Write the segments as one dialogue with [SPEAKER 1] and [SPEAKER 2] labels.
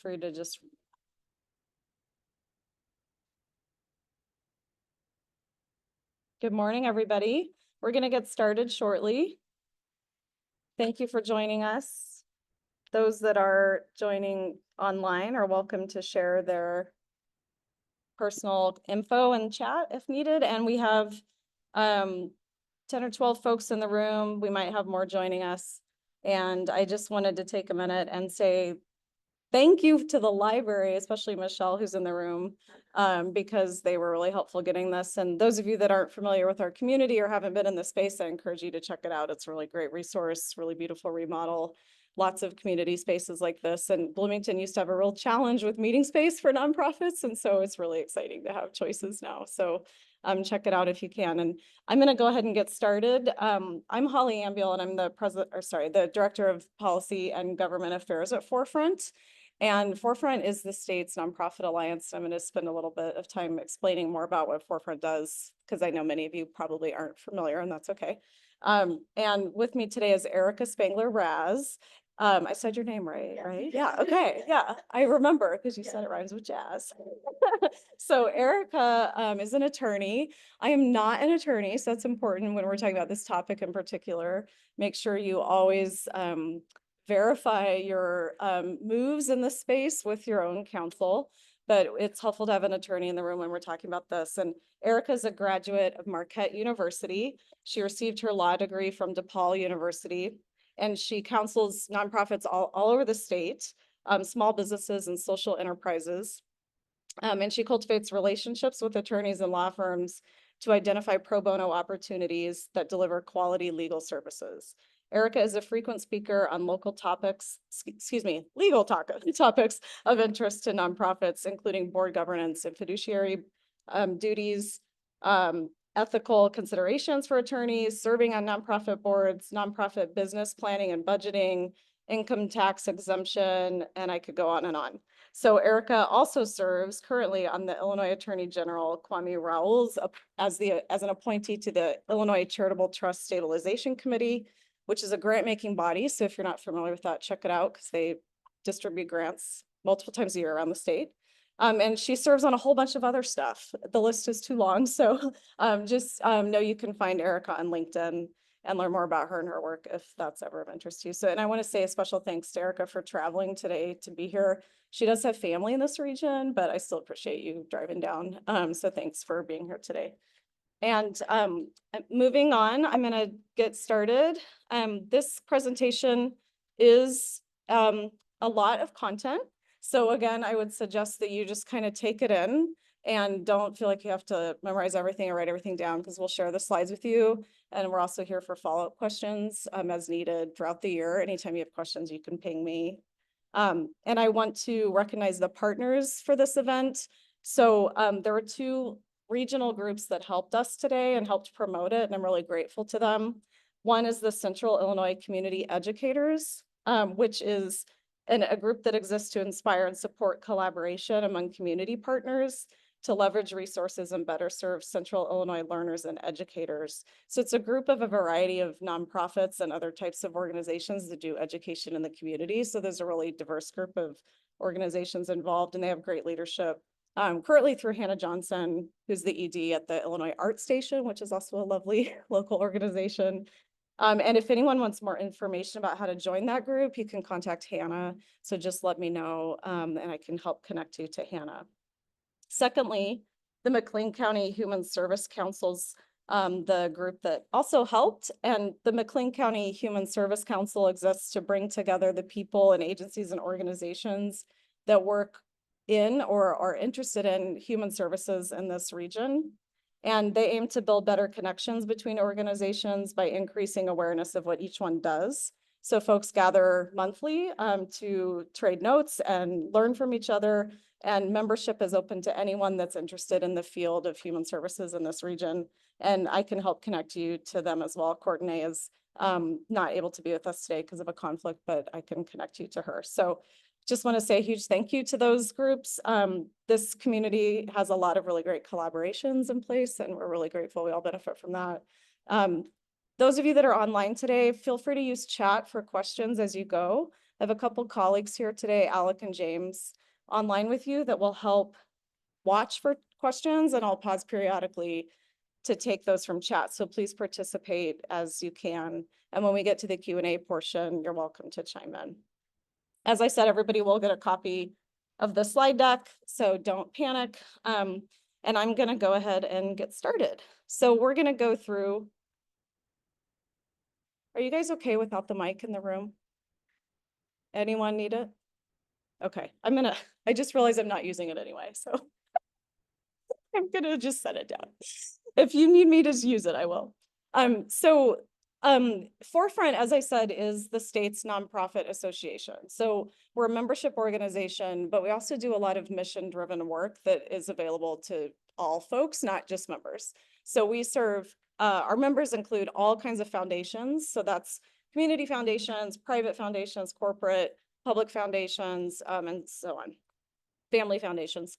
[SPEAKER 1] free to just. Good morning, everybody. We're going to get started shortly. Thank you for joining us. Those that are joining online are welcome to share their personal info in chat if needed. And we have 10 or 12 folks in the room. We might have more joining us. And I just wanted to take a minute and say thank you to the library, especially Michelle, who's in the room, because they were really helpful getting this. And those of you that aren't familiar with our community or haven't been in the space, I encourage you to check it out. It's a really great resource, really beautiful remodel, lots of community spaces like this. And Bloomington used to have a real challenge with meeting space for nonprofits. And so it's really exciting to have choices now. So check it out if you can. And I'm going to go ahead and get started. I'm Holly Ambiel, and I'm the Director of Policy and Government Affairs at Forefront. And Forefront is the state's nonprofit alliance. I'm going to spend a little bit of time explaining more about what Forefront does, because I know many of you probably aren't familiar, and that's okay. And with me today is Erica Spangler-Raz. I said your name right? Yeah, okay, yeah, I remember because you said it rhymes with jazz. So Erica is an attorney. I am not an attorney, so that's important when we're talking about this topic in particular. Make sure you always verify your moves in the space with your own counsel, but it's helpful to have an attorney in the room when we're talking about this. And Erica is a graduate of Marquette University. She received her law degree from DePaul University, and she counsels nonprofits all over the state, small businesses and social enterprises. And she cultivates relationships with attorneys and law firms to identify pro bono opportunities that deliver quality legal services. Erica is a frequent speaker on local topics, legal topics of interest to nonprofits, including board governance and fiduciary duties, ethical considerations for attorneys, serving on nonprofit boards, nonprofit business planning and budgeting, income tax exemption, and I could go on and on. So Erica also serves currently on the Illinois Attorney General Kwame Raoul's as an appointee to the Illinois Charitable Trust Stabilization Committee, which is a grant-making body. So if you're not familiar with that, check it out, because they distribute grants multiple times a year around the state. And she serves on a whole bunch of other stuff. The list is too long, so just know you can find Erica on LinkedIn and learn more about her and her work if that's ever of interest to you. So, and I want to say a special thanks to Erica for traveling today to be here. She does have family in this region, but I still appreciate you driving down. So thanks for being here today. And moving on, I'm going to get started. This presentation is a lot of content. So again, I would suggest that you just kind of take it in and don't feel like you have to memorize everything or write everything down, because we'll share the slides with you. And we're also here for follow-up questions as needed throughout the year. Anytime you have questions, you can ping me. And I want to recognize the partners for this event. So there were two regional groups that helped us today and helped promote it, and I'm really grateful to them. One is the Central Illinois Community Educators, which is a group that exists to inspire and support collaboration among community partners to leverage resources and better serve Central Illinois learners and educators. So it's a group of a variety of nonprofits and other types of organizations that do education in the community. So there's a really diverse group of organizations involved, and they have great leadership. Currently through Hannah Johnson, who's the ED at the Illinois Art Station, which is also a lovely local organization. And if anyone wants more information about how to join that group, you can contact Hannah. So just let me know, and I can help connect you to Hannah. Secondly, the McLean County Human Service Council's the group that also helped, and the McLean County Human Service Council exists to bring together the people and agencies and organizations that work in or are interested in human services in this region. And they aim to build better connections between organizations by increasing awareness of what each one does. So folks gather monthly to trade notes and learn from each other. And membership is open to anyone that's interested in the field of human services in this region. And I can help connect you to them as well. Courtney is not able to be with us today because of a conflict, but I can connect you to her. So just want to say a huge thank you to those groups. This community has a lot of really great collaborations in place, and we're really grateful. We all benefit from that. Those of you that are online today, feel free to use chat for questions as you go. I have a couple colleagues here today, Alec and James, online with you that will help watch for questions, and I'll pause periodically to take those from chat. So please participate as you can. And when we get to the Q&A portion, you're welcome to chime in. As I said, everybody will get a copy of the slide deck, so don't panic. And I'm gonna go ahead and get started. So we're gonna go through. Are you guys okay without the mic in the room? Anyone need it? Okay, I just realized I'm not using it anyway, so I'm gonna just set it down. If you need me to use it, I will. Forefront, as I said, is the state's nonprofit association. So we're a membership organization, but we also do a lot of mission-driven work that is available to all folks, not just members. So we serve, our members include all kinds of foundations. So that's community foundations, private foundations, corporate, public foundations, and so on, family foundations.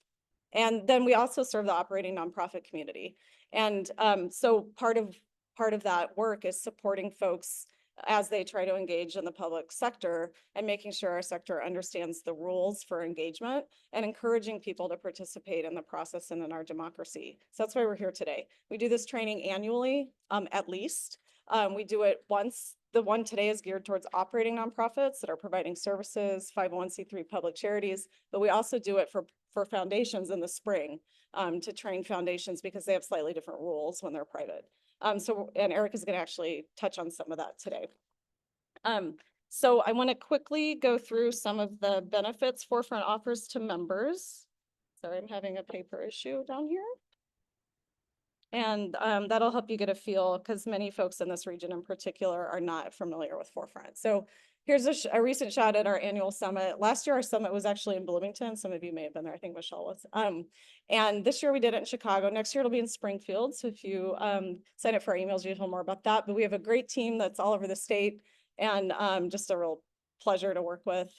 [SPEAKER 1] And then we also serve the operating nonprofit community. And so part of that work is supporting folks as they try to engage in the public sector and making sure our sector understands the rules for engagement and encouraging people to participate in the process and in our democracy. So that's why we're here today. We do this training annually, at least. We do it once. The one today is geared towards operating nonprofits that are providing services, 501c3 public charities, but we also do it for foundations in the spring to train foundations because they have slightly different rules when they're private. And Eric is going to actually touch on some of that today. So I want to quickly go through some of the benefits Forefront offers to members. Sorry, I'm having a paper issue down here. And that'll help you get a feel because many folks in this region in particular are not familiar with Forefront. So here's a recent shot at our annual summit. Last year, our summit was actually in Bloomington. Some of you may have been there. I think Michelle was. And this year we did it in Chicago. Next year it'll be in Springfield. So if you sign up for our emails, you'll hear more about that. But we have a great team that's all over the state and just a real pleasure to work with.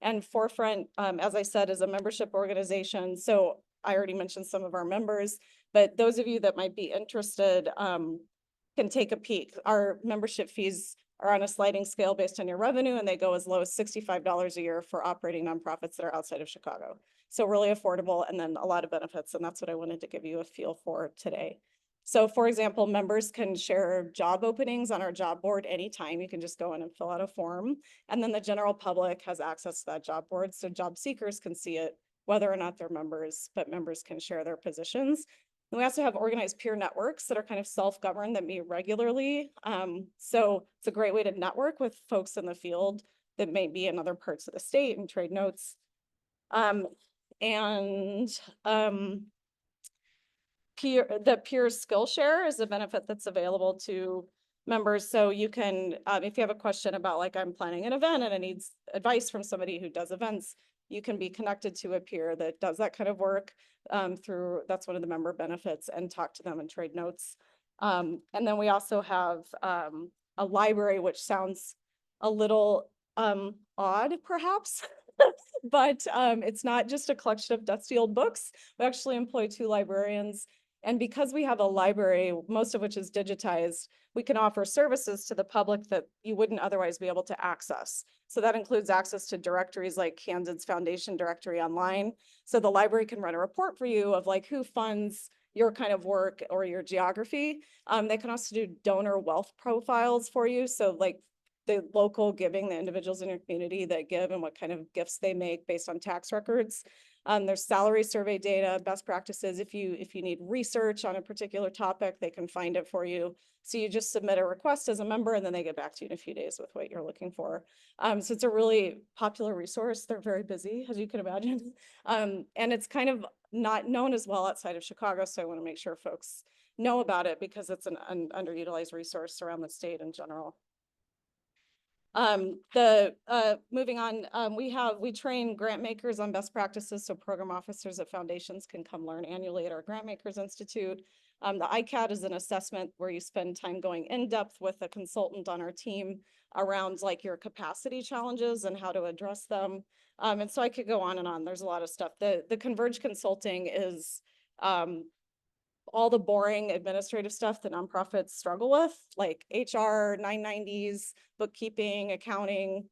[SPEAKER 1] And Forefront, as I said, is a membership organization. So I already mentioned some of our members, but those of you that might be interested can take a peek. Our membership fees are on a sliding scale based on your revenue, and they go as low as $65 a year for operating nonprofits that are outside of Chicago. So really affordable, and then a lot of benefits, and that's what I wanted to give you a feel for today. So for example, members can share job openings on our job board anytime. You can just go in and fill out a form, and then the general public has access to that job board, so job seekers can see it whether or not they're members, but members can share their positions. And we also have organized peer networks that are kind of self-governed that meet regularly. So it's a great way to network with folks in the field that may be in other parts of the state and trade notes. The peer skill share is a benefit that's available to members. So you can, if you have a question about like I'm planning an event and it needs advice from somebody who does events, you can be connected to a peer that does that kind of work that's one of the member benefits, and talk to them and trade notes. And then we also have a library, which sounds a little odd perhaps, but it's not just a collection of dusty old books. We actually employ 2 librarians. And because we have a library, most of which is digitized, we can offer services to the public that you wouldn't otherwise be able to access. So that includes access to directories like Candid's Foundation directory online. So the library can run a report for you of like who funds your kind of work or your geography. They can also do donor wealth profiles for you. So like the local giving, the individuals in your community that give and what kind of gifts they make based on tax records. There's salary survey data, best practices. If you need research on a particular topic, they can find it for you. So you just submit a request as a member, and then they get back to you in a few days with what you're looking for. So it's a really popular resource. They're very busy, as you can imagine. And it's kind of not known as well outside of Chicago. So I want to make sure folks know about it because it's an underutilized resource around the state in general. Moving on, we train grant makers on best practices, so program officers at foundations can come learn annually at our Grant Makers Institute. The ICAT is an assessment where you spend time going in depth with a consultant on our team around like your capacity challenges and how to address them. And so I could go on and on. There's a lot of stuff. The Converge consulting is all the boring administrative stuff that nonprofits struggle with, like HR, 990s, bookkeeping, accounting.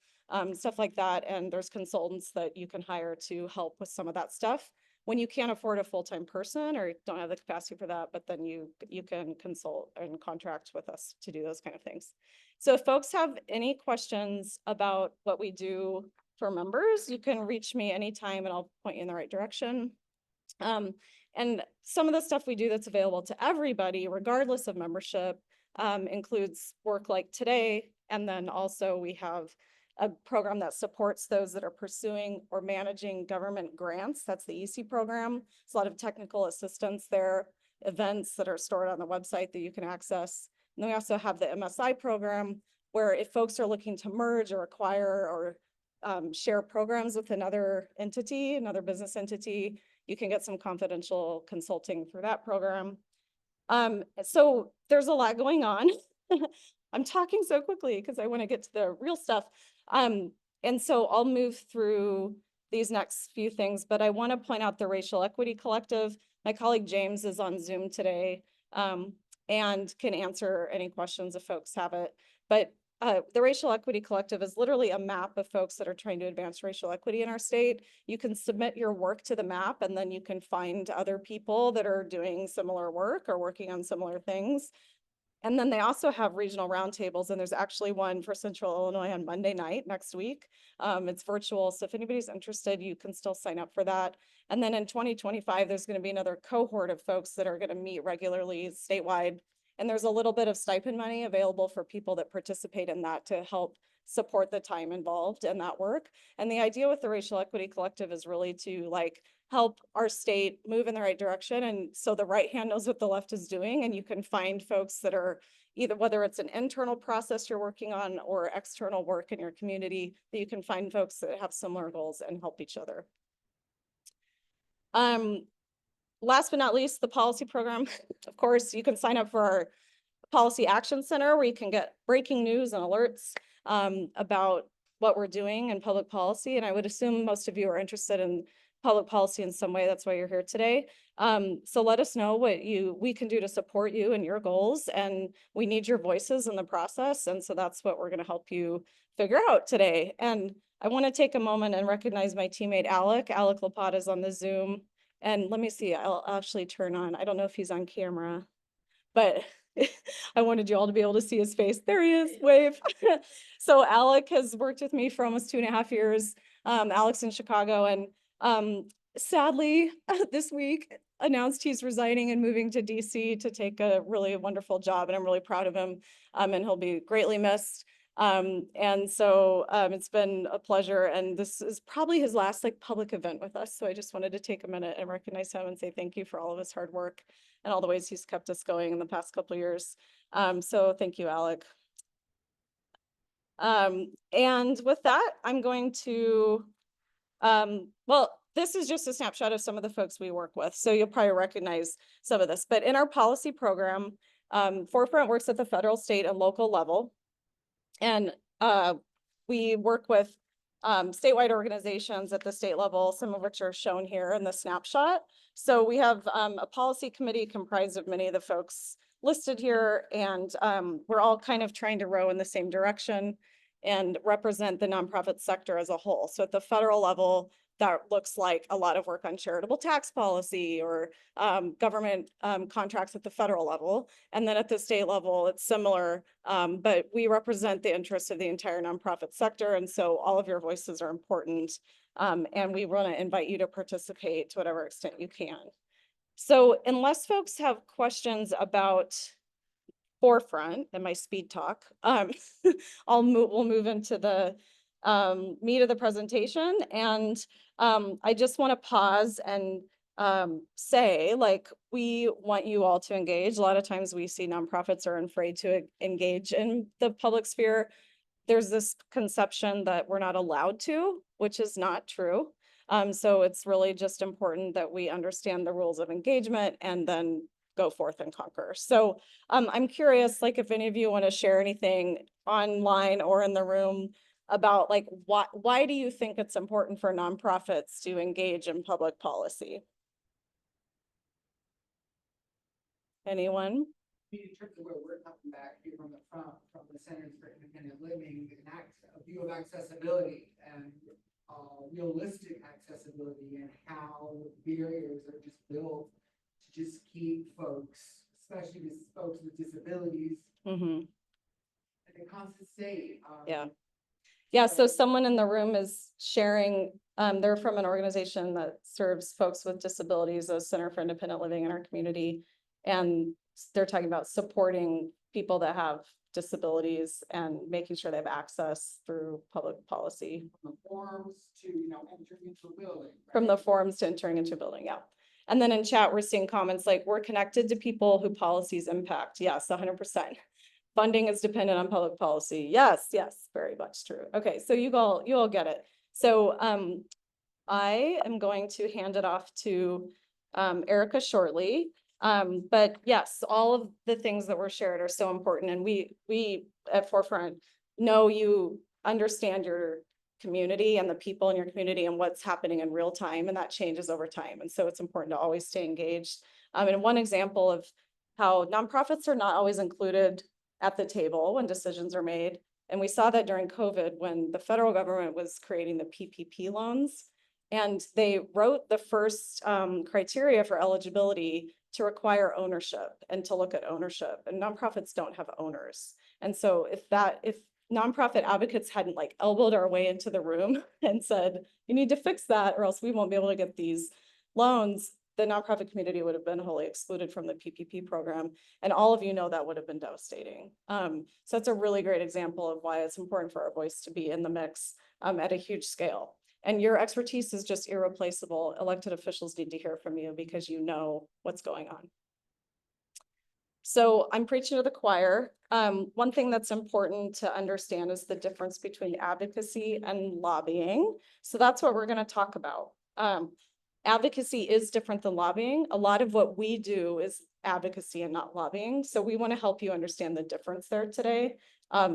[SPEAKER 1] stuff like that. And there's consultants that you can hire to help with some of that stuff when you can't afford a full-time person or don't have the capacity for that, but then you can consult and contract with us to do those kind of things. So if folks have any questions about what we do for members, you can reach me anytime and I'll point you in the right direction. And some of the stuff we do that's available to everybody, regardless of membership, includes work like today. And then also we have a program that supports those that are pursuing or managing government grants. That's the EC program. It's a lot of technical assistance there, events that are stored on the website that you can access. And then we also have the MSI program, where if folks are looking to merge or acquire or share programs with another entity, another business entity, you can get some confidential consulting through that program. So there's a lot going on. I'm talking so quickly because I want to get to the real stuff. And so I'll move through these next few things, but I want to point out the Racial Equity Collective. My colleague James is on Zoom today and can answer any questions if folks have it. But the Racial Equity Collective is literally a map of folks that are trying to advance racial equity in our state. You can submit your work to the map and then you can find other people that are doing similar work or working on similar things. And then they also have regional roundtables, and there's actually one for Central Illinois on Monday night next week. It's virtual, so if anybody's interested, you can still sign up for that. And then in 2025, there's going to be another cohort of folks that are going to meet regularly statewide. And there's a little bit of stipend money available for people that participate in that to help support the time involved in that work. And the idea with the Racial Equity Collective is really to help our state move in the right direction. And so the right hand knows what the left is doing, and you can find folks that are either, whether it's an internal process you're working on or external work in your community, that you can find folks that have similar goals and help each other. Last but not least, the policy program. Of course, you can sign up for our Policy Action Center, where you can get breaking news and alerts about what we're doing in public policy. And I would assume most of you are interested in public policy in some way. That's why you're here today. So let us know what we can do to support you and your goals. And we need your voices in the process. And so that's what we're going to help you figure out today. And I want to take a moment and recognize my teammate, Alec. Alec Lapata is on the Zoom. And let me see, I'll actually turn on. I don't know if he's on camera, but I wanted you all to be able to see his face. There he is, wave. So Alec has worked with me for almost 2.5 years. Alec's in Chicago, and sadly, this week announced he's resigning and moving to DC to take a really wonderful job, and I'm really proud of him, and he'll be greatly missed. And so it's been a pleasure, and this is probably his last public event with us. So I just wanted to take a minute and recognize him and say thank you for all of his hard work and all the ways he's kept us going in the past couple of years. So thank you, Alec. And with that, I'm going to, well, this is just a snapshot of some of the folks we work with. So you'll probably recognize some of this, but in our policy program, Forefront works at the federal, state, and local level. And we work with statewide organizations at the state level, some of which are shown here in the snapshot. So we have a policy committee comprised of many of the folks listed here, and we're all kind of trying to row in the same direction and represent the nonprofit sector as a whole. So at the federal level, that looks like a lot of work on charitable tax policy or government contracts at the federal level. And then at the state level, it's similar, but we represent the interests of the entire nonprofit sector. And so all of your voices are important. And we want to invite you to participate to whatever extent you can. So unless folks have questions about Forefront and my speed talk, we'll move into the meat of the presentation. And I just want to pause and say, we want you all to engage. A lot of times we see nonprofits are afraid to engage in the public sphere. There's this conception that we're not allowed to, which is not true. So it's really just important that we understand the rules of engagement and then go forth and conquer. So I'm curious, if any of you want to share anything online or in the room about why do you think it's important for nonprofits to engage in public policy? Anyone?
[SPEAKER 2] In terms of where we're coming back here from the front, from the Centers for Independent Living, a view of accessibility and realistic accessibility, and how barriers are just built to just keep folks, especially folks with disabilities, in a constant state.
[SPEAKER 1] Yeah. Yeah, so someone in the room is sharing, they're from an organization that serves folks with disabilities, the Center for Independent Living in our community. And they're talking about supporting people that have disabilities and making sure they have access through public policy.
[SPEAKER 2] From the forms to, entering into a building. Right?
[SPEAKER 1] From the forms to entering into a building, yeah. And then in chat, we're seeing comments like, we're connected to people who policies impact. Yes, 100%. Funding is dependent on public policy. Yes, yes, very much true. Okay, so you all get it. So I am going to hand it off to Erica shortly. But yes, all of the things that were shared are so important. And we at Forefront know you understand your community and the people in your community and what's happening in real time, and that changes over time. And so it's important to always stay engaged. And one example of how nonprofits are not always included at the table when decisions are made. And we saw that during COVID when the federal government was creating the PPP loans. And they wrote the first criteria for eligibility to require ownership and to look at ownership. And nonprofits don't have owners. And so if nonprofit advocates hadn't like elbowed our way into the room and said, you need to fix that or else we won't be able to get these loans, the nonprofit community would have been wholly excluded from the PPP program. And all of you know that would have been devastating. So that's a really great example of why it's important for our voice to be in the mix at a huge scale. And your expertise is just irreplaceable. Elected officials need to hear from you because you know what's going on. So I'm preaching to the choir. One thing that's important to understand is the difference between advocacy and lobbying. So that's what we're going to talk about. Advocacy is different than lobbying. A lot of what we do is advocacy and not lobbying. So we want to help you understand the difference there today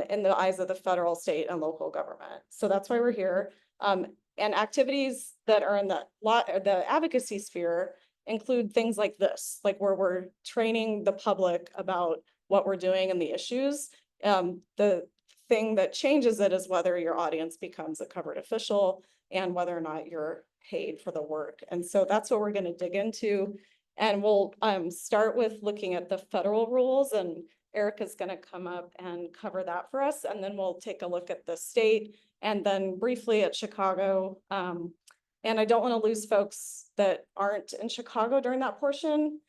[SPEAKER 1] in the eyes of the federal, state, and local government. So that's why we're here. And activities that are in the advocacy sphere include things like this, like where we're training the public about what we're doing and the issues. The thing that changes it is whether your audience becomes a covered official and whether or not you're paid for the work. And so that's what we're going to dig into. And we'll start with looking at the federal rules, and Erica's going to come up and cover that for us. And then we'll take a look at the state and then briefly at Chicago. And I don't want to lose folks that aren't in Chicago during that portion.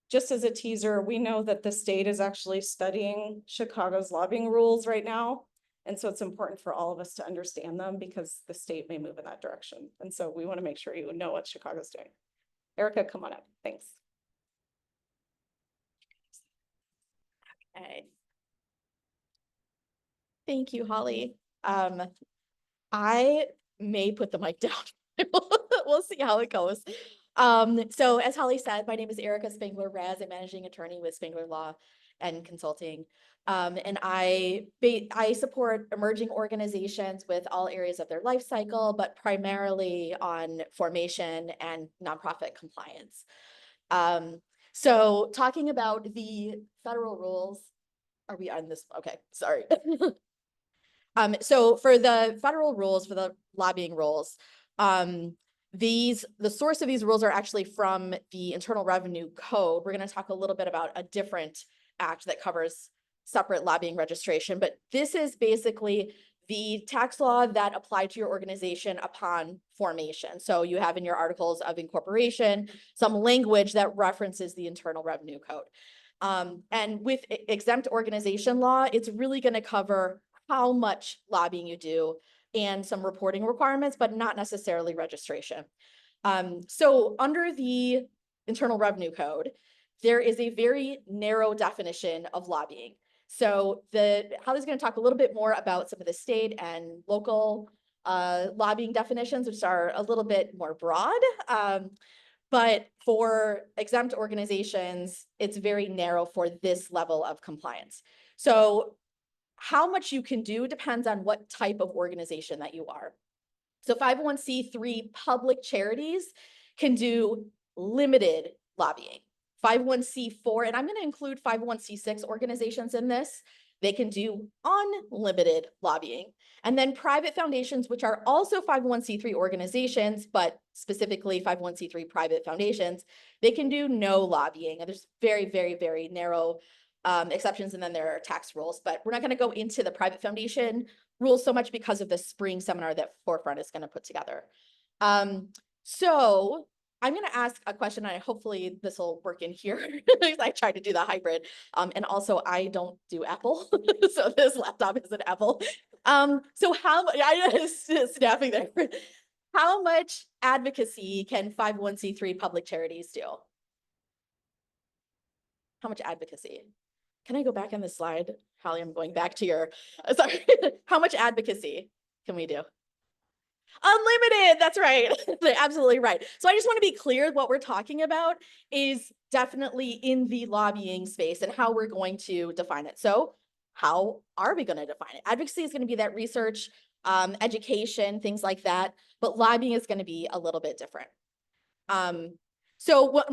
[SPEAKER 1] Just as a teaser, we know that the state is actually studying Chicago's lobbying rules right now. And so it's important for all of us to understand them because the state may move in that direction. And so we want to make sure you know what Chicago's doing. Erica, come on up. Thanks.
[SPEAKER 3] Okay. Thank you, Holly. I may put the mic down. We'll see how it goes. So as Holly said, my name is Erica Spangler-Raz. I'm managing attorney with Spangler Law and Consulting. And I support emerging organizations with all areas of their life cycle, but primarily on formation and nonprofit compliance. So talking about the federal rules, are we on this? Okay, sorry. So for the federal rules, for the lobbying rules, the source of these rules are actually from the Internal Revenue Code. We're going to talk a little bit about a different act that covers separate lobbying registration, but this is basically the tax law that applied to your organization upon formation. So you have in your articles of incorporation some language that references the Internal Revenue Code. And with exempt organization law, it's really going to cover how much lobbying you do and some reporting requirements, but not necessarily registration. So under the Internal Revenue Code, there is a very narrow definition of lobbying. So Holly's going to talk a little bit more about some of the state and local lobbying definitions, which are a little bit more broad. But for exempt organizations, it's very narrow for this level of compliance. So how much you can do depends on what type of organization that you are. So 501c3 public charities can do limited lobbying. 501c4, and I'm going to include 501c6 organizations in this. They can do unlimited lobbying. And then private foundations, which are also 501c3 organizations, but specifically 501c3 private foundations, they can do no lobbying. And there's very, very, very narrow exceptions, and then there are tax rules. But we're not going to go into the private foundation rules so much because of the spring seminar that Forefront is going to put together. So I'm going to ask a question, and hopefully this will work in here. I tried to do the hybrid. And also I don't do Apple. So this laptop is an Apple. So I just snapping there. How much advocacy can 501c3 public charities do? How much advocacy? Can I go back on the slide? Holly, I'm going back to your, sorry. How much advocacy can we do? Unlimited, that's right. They're absolutely right. So I just want to be clear, what we're talking about is definitely in the lobbying space and how we're going to define it. So how are we going to define it? Advocacy is going to be that research, education, things like that, but lobbying is going to be a little bit different. So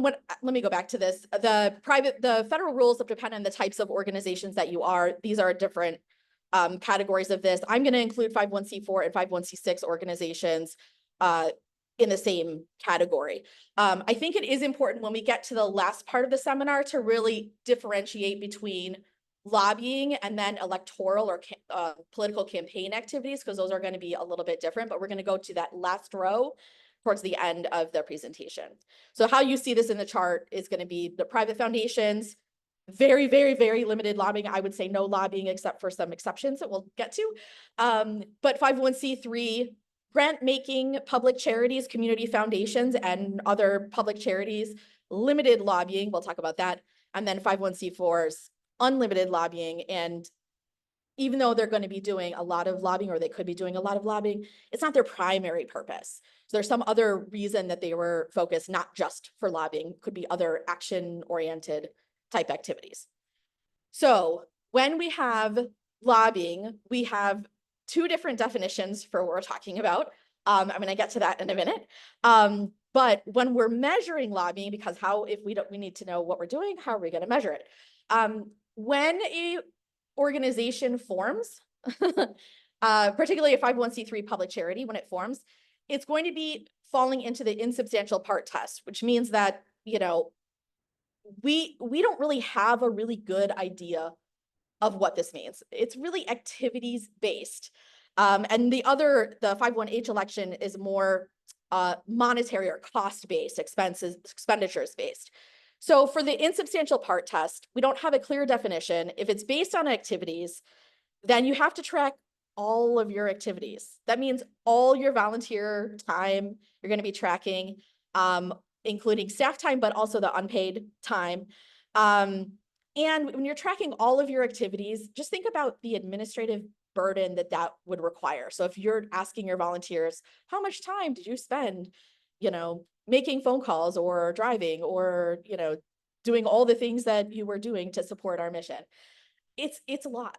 [SPEAKER 3] let me go back to this. The federal rules depend on the types of organizations that you are. These are different categories of this. I'm going to include 501c4 and 501c6 organizations in the same category. I think it is important when we get to the last part of the seminar to really differentiate between lobbying and then electoral or political campaign activities, because those are going to be a little bit different, but we're going to go to that last row towards the end of the presentation. So how you see this in the chart is going to be the private foundations, very, very, very limited lobbying. I would say no lobbying except for some exceptions that we'll get to. But 501c3, grant-making public charities, community foundations, and other public charities, limited lobbying, we'll talk about that. And then 501c4s, unlimited lobbying. And even though they're going to be doing a lot of lobbying, or they could be doing a lot of lobbying, it's not their primary purpose. So there's some other reason that they were focused, not just for lobbying, could be other action-oriented type activities. So when we have lobbying, we have two different definitions for what we're talking about. I'm going to get to that in a minute. But when we're measuring lobbying, because we need to know what we're doing, how are we going to measure it? When a organization forms, particularly a 501c3 public charity, when it forms, it's going to be falling into the insubstantial part test, which means that, we don't really have a really good idea of what this means. It's really activities based. And the 501H election is more monetary or cost based, expenditures based. So for the insubstantial part test, we don't have a clear definition. If it's based on activities, then you have to track all of your activities. That means all your volunteer time you're going to be tracking, including staff time, but also the unpaid time. And when you're tracking all of your activities, just think about the administrative burden that would require. So if you're asking your volunteers, how much time did you spend, making phone calls or driving or, doing all the things that you were doing to support our mission, it's a lot.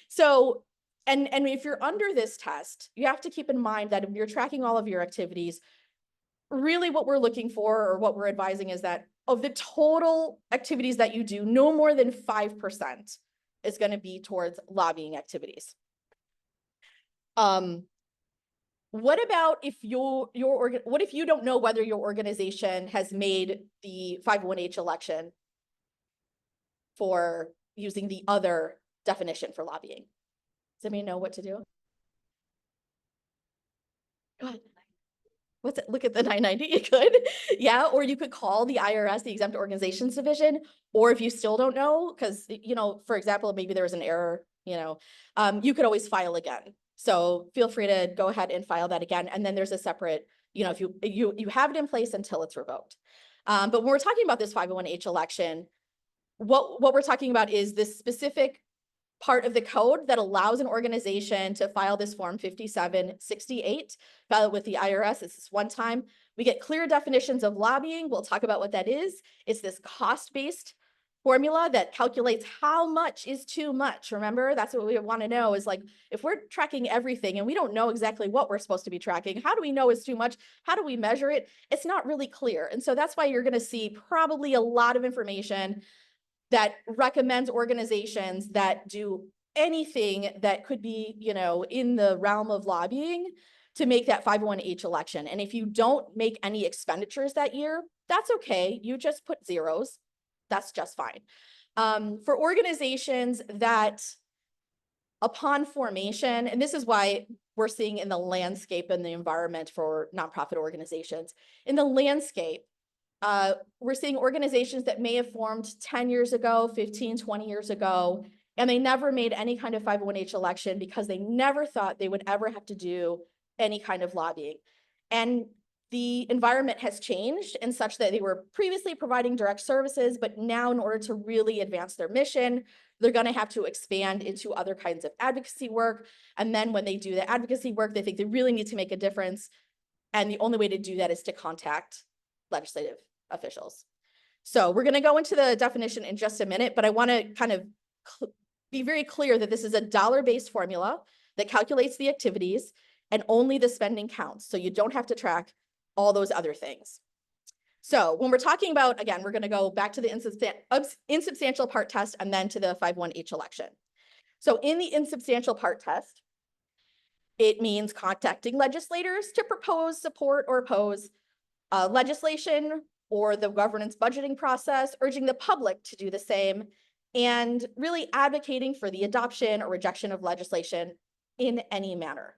[SPEAKER 3] So, and if you're under this test, you have to keep in mind that if you're tracking all of your activities, really what we're looking for, or what we're advising, is that of the total activities that you do, no more than 5% is going to be towards lobbying activities. What about if what if you don't know whether your organization has made the 501H election for using the other definition for lobbying? Does anybody know what to do? Go ahead. What's it? Look at the 990. You could, yeah. Or you could call the IRS, the Exempt Organizations Division. Or if you still don't know, because for example, maybe there was an error, you could always file again. So feel free to go ahead and file that again. And then there's a separate, if you have it in place until it's revoked. But when we're talking about this 501H election, what we're talking about is this specific part of the code that allows an organization to file this form 5768, file it with the IRS. It's this one time. We get clear definitions of lobbying. We'll talk about what that is. It's this cost-based formula that calculates how much is too much. Remember, that's what we want to know is like, if we're tracking everything and we don't know exactly what we're supposed to be tracking, how do we know it's too much? How do we measure it? It's not really clear. And so that's why you're going to see probably a lot of information that recommends organizations that do anything that could be, you know, in the realm of lobbying to make that 501H election. And if you don't make any expenditures that year, that's okay. You just put zeros. That's just fine. For organizations that upon formation, and this is why we're seeing in the landscape and the environment for nonprofit organizations, in the landscape, we're seeing organizations that may have formed 10 years ago, 15, 20 years ago, and they never made any kind of 501H election because they never thought they would ever have to do any kind of lobbying. And the environment has changed in such that they were previously providing direct services, but now in order to really advance their mission, they're going to have to expand into other kinds of advocacy work. And then when they do the advocacy work, they think they really need to make a difference. And the only way to do that is to contact legislative officials. So we're going to go into the definition in just a minute, but I want to kind of be very clear that this is a dollar-based formula that calculates the activities and only the spending counts. So you don't have to track all those other things. So when we're talking about, again, we're going to go back to the insubstantial part test and then to the 501H election. So in the insubstantial part test, it means contacting legislators to propose, support, or oppose legislation or the governance budgeting process, urging the public to do the same, and really advocating for the adoption or rejection of legislation in any manner.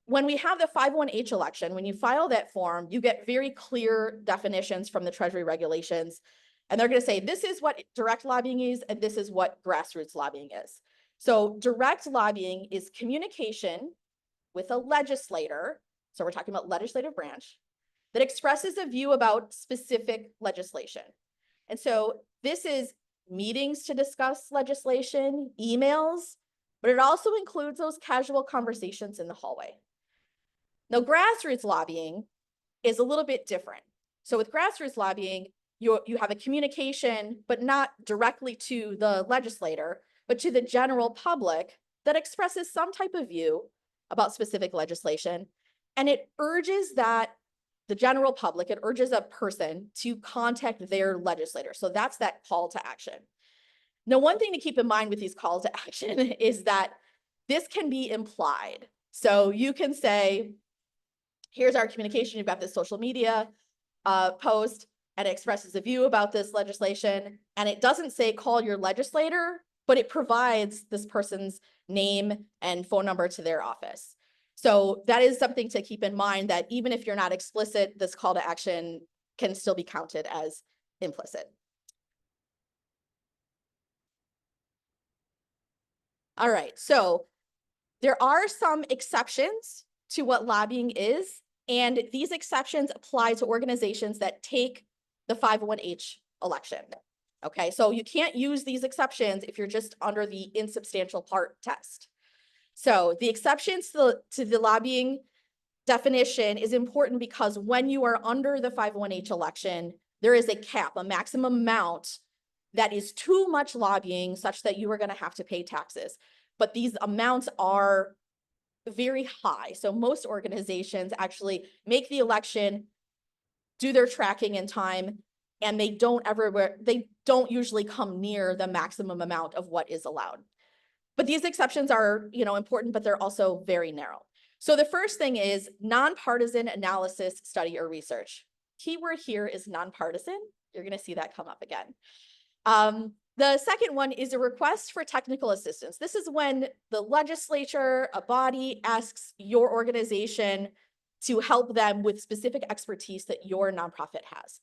[SPEAKER 3] When we have the 501H election, when you file that form, you get very clear definitions from the Treasury regulations. And they're going to say, this is what direct lobbying is, and this is what grassroots lobbying is. So direct lobbying is communication with a legislator. So we're talking about legislative branch that expresses a view about specific legislation. And so this is meetings to discuss legislation, emails, but it also includes those casual conversations in the hallway. Now, grassroots lobbying is a little bit different. So with grassroots lobbying, you have a communication, but not directly to the legislator, but to the general public that expresses some type of view about specific legislation. And it urges that the general public, it urges a person to contact their legislator. So that's that call to action. Now, one thing to keep in mind with these calls to action is that this can be implied. So you can say, here's our communication, you've got this social media post, and it expresses a view about this legislation. And it doesn't say call your legislator, but it provides this person's name and phone number to their office. So that is something to keep in mind, that even if you're not explicit, this call to action can still be counted as implicit. All right, so there are some exceptions to what lobbying is, and these exceptions apply to organizations that take the 501H election. Okay, so you can't use these exceptions if you're just under the insubstantial part test. So the exceptions to the lobbying definition is important because when you are under the 501H election, there is a cap, a maximum amount that is too much lobbying such that you are going to have to pay taxes. But these amounts are very high. So most organizations actually make the election, do their tracking in time, and they don't usually come near the maximum amount of what is allowed. But these exceptions are, important, but they're also very narrow. So the first thing is nonpartisan analysis, study, or research. Keyword here is nonpartisan. You're going to see that come up again. The second one is a request for technical assistance. This is when the legislature, a body, asks your organization to help them with specific expertise that your nonprofit has.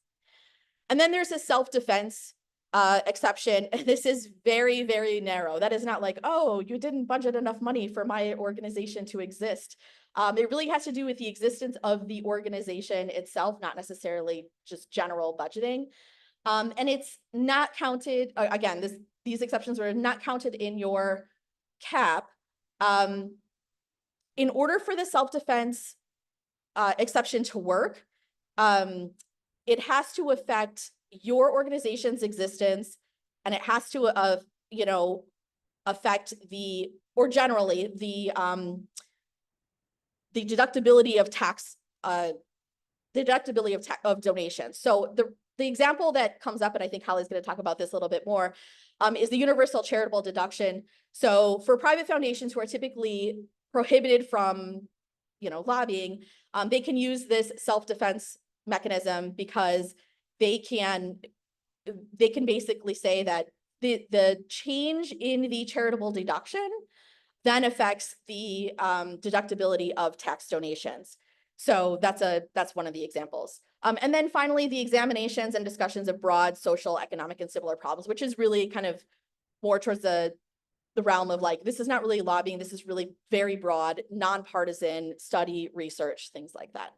[SPEAKER 3] And then there's a self-defense exception. This is very, very narrow. That is not like, oh, you didn't budget enough money for my organization to exist. It really has to do with the existence of the organization itself, not necessarily just general budgeting. And it's not counted, again, these exceptions were not counted in your cap. In order for the self-defense exception to work, it has to affect your organization's existence and it has to, you know, affect the, or generally the deductibility of tax, the deductibility of donations. So the example that comes up, and I think Holly's going to talk about this a little bit more, is the universal charitable deduction. So for private foundations who are typically prohibited from, you know, lobbying, they can use this self-defense mechanism because they can basically say that the change in the charitable deduction then affects the deductibility of tax donations. So that's one of the examples. And then finally, the examinations and discussions of broad social, economic, and similar problems, which is really kind of more towards the realm of like, this is not really lobbying, this is really very broad, nonpartisan study, research, things like that.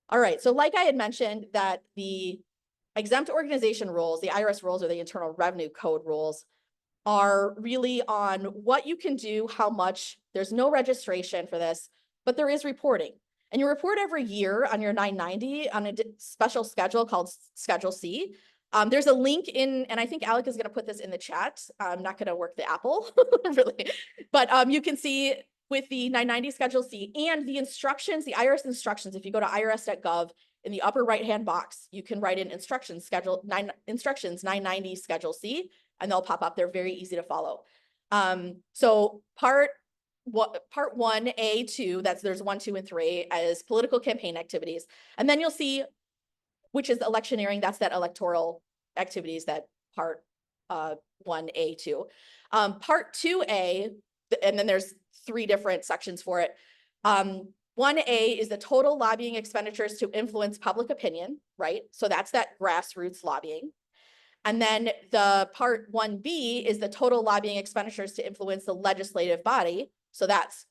[SPEAKER 3] All right, so like I had mentioned that the exempt organization rules, the IRS rules or the Internal Revenue Code rules, are really on what you can do, how much. There's no registration for this, but there is reporting. And you report every year on your 990 on a special schedule called Schedule C. There's a link in, and I think Alec is going to put this in the chat. I'm not going to work the Apple, really. But you can see with the 990 Schedule C and the instructions, the IRS instructions, if you go to irs.gov, in the upper right-hand box, you can write in instructions 990 Schedule C, and they'll pop up. They're very easy to follow. So part 1A2, there's 1, 2, and 3 as political campaign activities. And then you'll see, which is electioneering, that's that electoral activities, that part 1A2. Part 2A, and then there's 3 different sections for it. 1A is the total lobbying expenditures to influence public opinion, right? So that's that grassroots lobbying. And then the part 1B is the total lobbying expenditures to influence the legislative body. So that's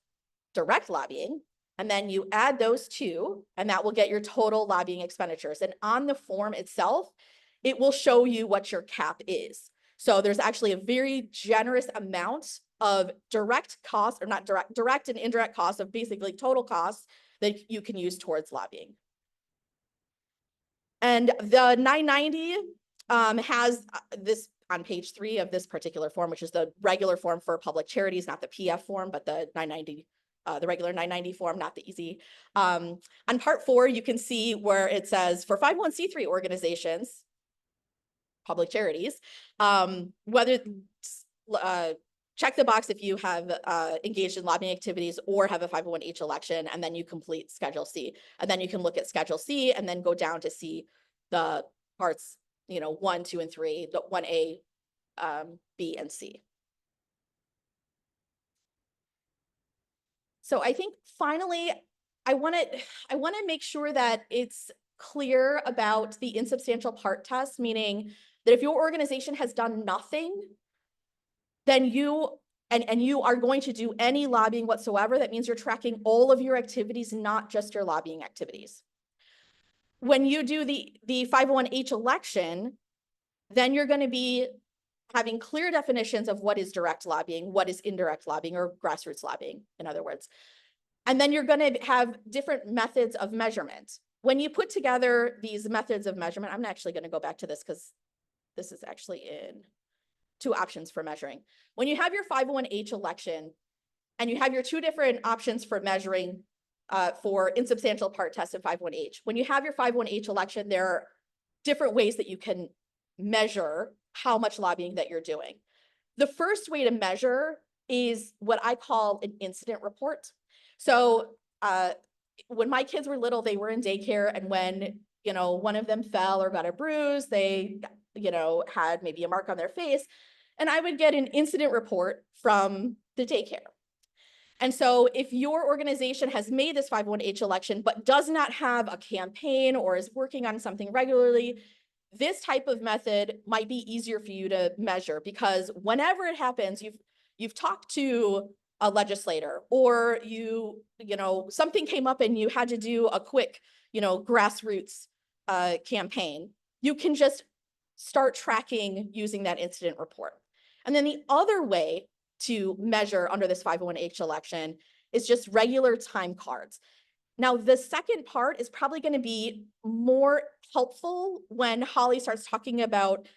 [SPEAKER 3] direct lobbying. And then you add those two, and that will get your total lobbying expenditures. And on the form itself, it will show you what your cap is. So there's actually a very generous amount of direct costs, or not direct and indirect costs, of basically total costs that you can use towards lobbying. And the 990 has this on page 3 of this particular form, which is the regular form for public charities, not the PF form, but the 990, the regular 990 form, not the easy. On part 4, you can see where it says for 501c3 organizations, public charities, whether check the box if you have engaged in lobbying activities or have a 501h election, and then you complete Schedule C. And then you can look at Schedule C and then go down to see the parts, 1, 2, and 3, the 1A, B, and C. So I think finally, I want to make sure that it's clear about the insubstantial part test, meaning that if your organization has done nothing, then you are going to do any lobbying whatsoever. That means you're tracking all of your activities, not just your lobbying activities. When you do the 501h election, then you're going to be having clear definitions of what is direct lobbying, what is indirect lobbying, or grassroots lobbying, in other words. And then you're going to have different methods of measurement. When you put together these methods of measurement, I'm actually going to go back to this because this is actually in 2 options for measuring. When you have your 501h election and you have your 2 different options for measuring for insubstantial part test and 501h, when you have your 501h election, there are different ways that you can measure how much lobbying that you're doing. The first way to measure is what I call an incident report. So when my kids were little, they were in daycare, and when one of them fell or got a bruise, they had maybe a mark on their face, and I would get an incident report from the daycare. And so if your organization has made this 501h election but does not have a campaign or is working on something regularly, this type of method might be easier for you to measure, because whenever it happens, you've talked to a legislator, or something came up and you had to do a quick grassroots campaign, you can just start tracking using that incident report. And then the other way to measure under this 501h election is just regular time cards. Now, the second part is probably going to be more helpful when Holly starts talking about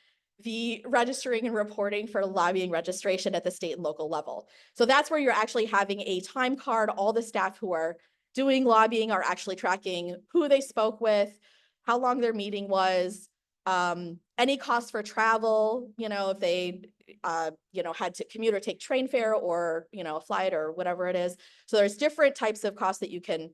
[SPEAKER 3] the registering and reporting for lobbying registration at the state and local level. So that's where you're actually having a time card. All the staff who are doing lobbying are actually tracking who they spoke with, how long their meeting was, any cost for travel, if they, had to commute or take train fare or, a flight or whatever it is. So there's different types of costs that you can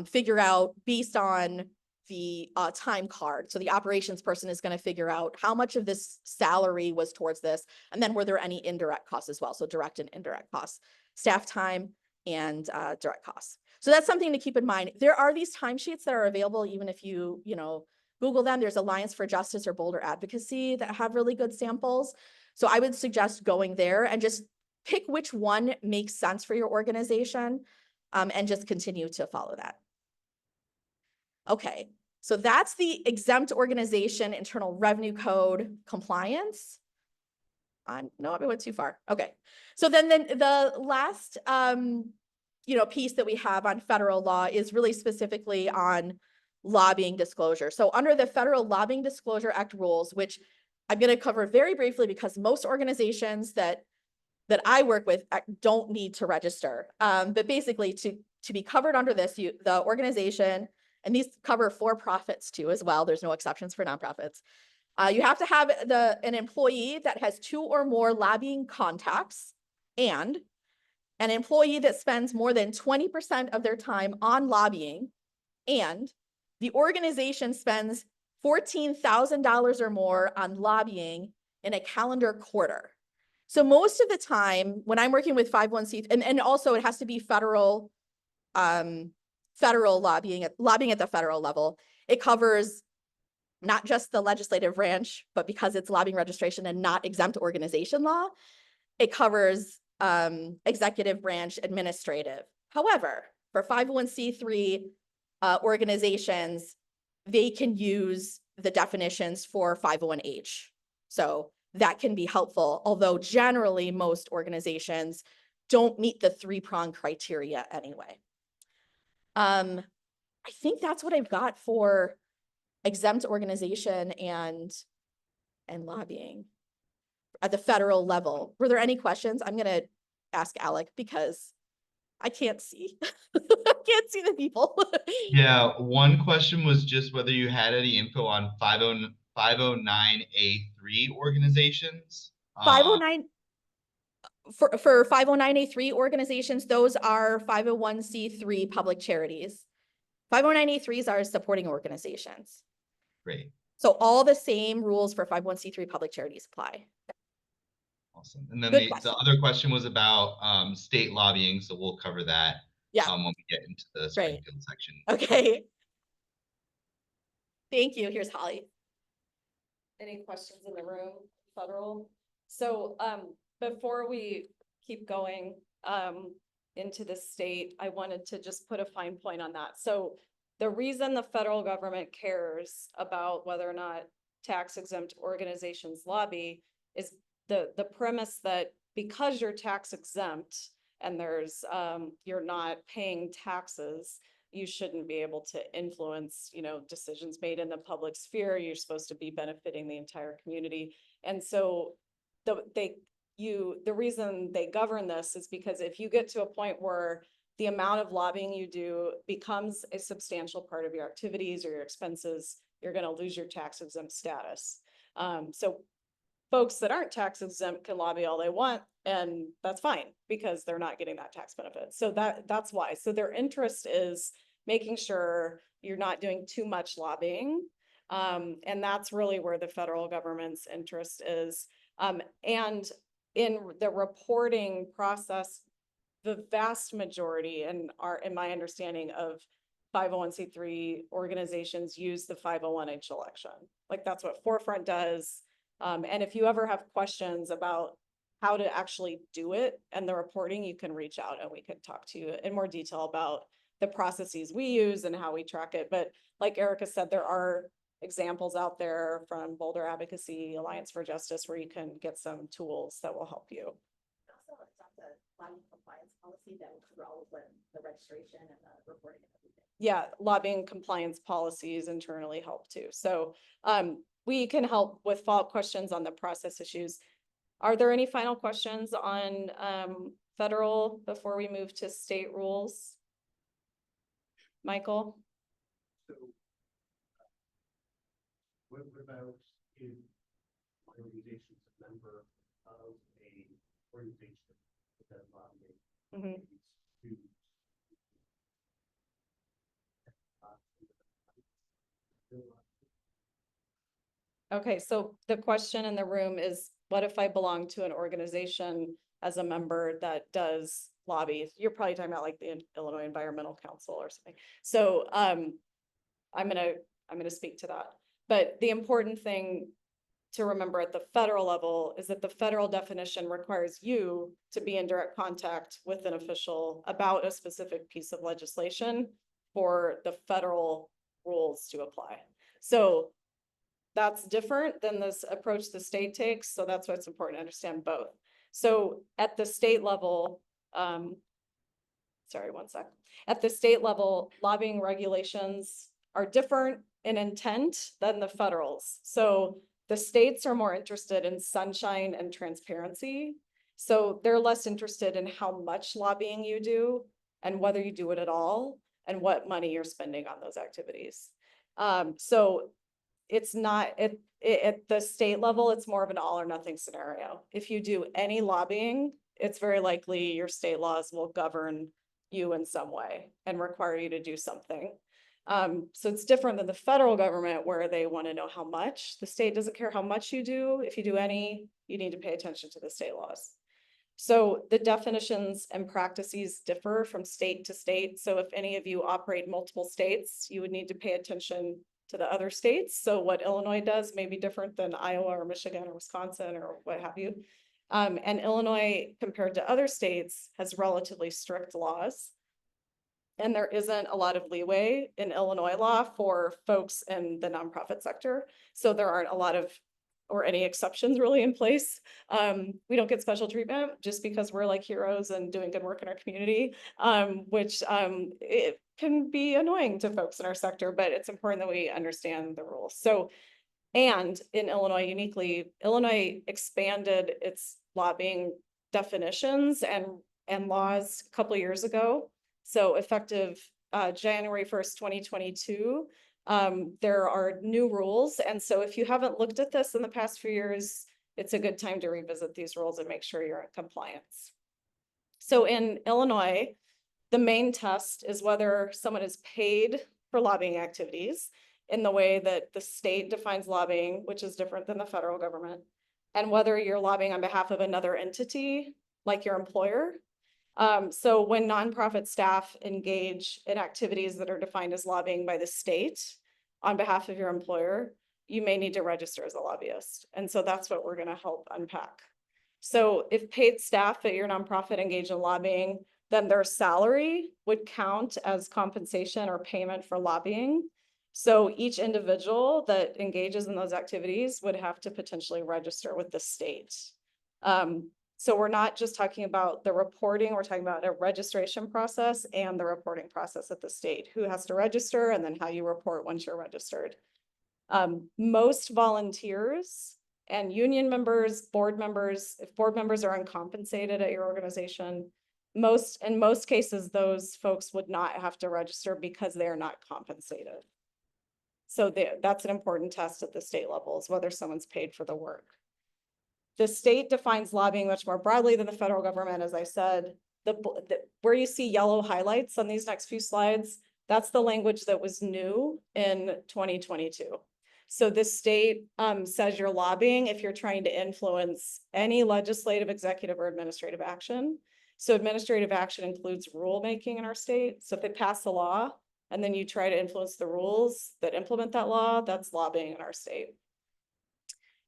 [SPEAKER 3] figure out based on the time card. So the operations person is going to figure out how much of this salary was towards this. And then were there any indirect costs as well? So direct and indirect costs, staff time and direct costs. So that's something to keep in mind. There are these timesheets that are available, even if you, Google them. There's Alliance for Justice or Boulder Advocacy that have really good samples. So I would suggest going there and just pick which one makes sense for your organization and just continue to follow that. Okay, so that's the exempt organization internal revenue code compliance. No, I went too far. Okay, so then the last piece that we have on federal law is really specifically on lobbying disclosure. So under the Federal Lobbying Disclosure Act rules, which I'm going to cover very briefly because most organizations that I work with don't need to register. But basically to be covered under this, the organization, and these cover for-profits too as well. There's no exceptions for nonprofits. You have to have an employee that has 2 or more lobbying contacts and an employee that spends more than 20% of their time on lobbying, and the organization spends $14,000 or more on lobbying in a calendar quarter. So most of the time when I'm working with 501c, and also it has to be federal lobbying at the federal level. It covers not just the legislative branch, but because it's lobbying registration and not exempt organization law, it covers executive branch administrative. However, for 501c3 organizations, they can use the definitions for 501h. So that can be helpful, although generally most organizations don't meet the 3-prong criteria anyway. I think that's what I've got for exempt organization and lobbying at the federal level. Were there any questions? I'm going to ask Alec because I can't see. I can't see the people.
[SPEAKER 4] Yeah, one question was just whether you had any info on 509A3 organizations.
[SPEAKER 3] 509 for 509A3 organizations, those are 501c3 public charities. 509A3s are supporting organizations.
[SPEAKER 4] Great.
[SPEAKER 3] So all the same rules for 501c3 public charities apply.
[SPEAKER 4] Awesome. And then
[SPEAKER 3] Good
[SPEAKER 4] the
[SPEAKER 3] question.
[SPEAKER 4] other question was about state lobbying, so we'll cover that when we get into the Springfield section.
[SPEAKER 3] Okay. Thank you. Here's Holly.
[SPEAKER 1] Any questions in the room, federal? So before we keep going into the state, I wanted to just put a fine point on that. So the reason the federal government cares about whether or not tax exempt organizations lobby is the premise that because you're tax exempt and there's you're not paying taxes, you shouldn't be able to influence, decisions made in the public sphere. You're supposed to be benefiting the entire community. And so the reason they govern this is because if you get to a point where the amount of lobbying you do becomes a substantial part of your activities or your expenses, you're going to lose your tax exempt status. So folks that aren't tax exempt can lobby all they want, and that's fine because they're not getting that tax benefit. So that's why. So their interest is making sure you're not doing too much lobbying. And that's really where the federal government's interest is. And in the reporting process, the vast majority, in my understanding of 501c3 organizations, use the 501h election. Like that's what Forefront does. And if you ever have questions about how to actually do it and the reporting, you can reach out and we can talk to you in more detail about the processes we use and how we track it. But like Erica said, there are examples out there from Boulder Advocacy, Alliance for Justice, where you can get some tools that will help you.
[SPEAKER 3] Also, it's not the lobbying compliance policy that will cover all of the registration and the reporting and everything.
[SPEAKER 1] Yeah, lobbying compliance policies internally help too. So we can help with follow-up questions on the process issues. Are there any final questions on federal before we move to state rules? Michael?
[SPEAKER 5] So, what about if my organization's a member of a organization that lobbying
[SPEAKER 1] Mhm.
[SPEAKER 5] to
[SPEAKER 1] Okay, so the question in the room is, what if I belong to an organization as a member that does lobby? You're probably talking about like the Illinois Environmental Council or something. So I'm gonna speak to that. But the important thing to remember at the federal level is that the federal definition requires you to be in direct contact with an official about a specific piece of legislation for the federal rules to apply. So that's different than this approach the state takes. So that's why it's important to understand both. So at the state level, sorry, one sec. At the state level, lobbying regulations are different in intent than the federals. So the states are more interested in sunshine and transparency. So they're less interested in how much lobbying you do and whether you do it at all and what money you're spending on those activities. So it's not at the state level, it's more of an all or nothing scenario. If you do any lobbying, it's very likely your state laws will govern you in some way and require you to do something. So it's different than the federal government where they want to know how much. The state doesn't care how much you do. If you do any, you need to pay attention to the state laws. So the definitions and practices differ from state to state. So if any of you operate multiple states, you would need to pay attention to the other states. So what Illinois does may be different than Iowa or Michigan or Wisconsin or what have you. And Illinois, compared to other states, has relatively strict laws. And there isn't a lot of leeway in Illinois law for folks in the nonprofit sector. So there aren't a lot of, or any exceptions really in place. We don't get special treatment just because we're like heroes and doing good work in our community, which it can be annoying to folks in our sector, but it's important that we understand the rules. So, and in Illinois uniquely, Illinois expanded its lobbying definitions and laws a couple of years ago. So effective January 1st, 2022, there are new rules. And so if you haven't looked at this in the past few years, it's a good time to revisit these rules and make sure you're in compliance. So in Illinois, the main test is whether someone is paid for lobbying activities in the way that the state defines lobbying, which is different than the federal government, and whether you're lobbying on behalf of another entity, like your employer. So when nonprofit staff engage in activities that are defined as lobbying by the state on behalf of your employer, you may need to register as a lobbyist. And so that's what we're going to help unpack. So if paid staff at your nonprofit engage in lobbying, then their salary would count as compensation or payment for lobbying. So each individual that engages in those activities would have to potentially register with the state. So we're not just talking about the reporting, we're talking about a registration process and the reporting process at the state, who has to register and then how you report once you're registered. Most volunteers and union members, board members, if board members are uncompensated at your organization, in most cases, those folks would not have to register because they are not compensated. So that's an important test at the state level, is whether someone's paid for the work. The state defines lobbying much more broadly than the federal government, as I said. Where you see yellow highlights on these next few slides, that's the language that was new in 2022. So the state says you're lobbying if you're trying to influence any legislative, executive, or administrative action. So administrative action includes rulemaking in our state. So if they pass a law and then you try to influence the rules that implement that law, that's lobbying in our state.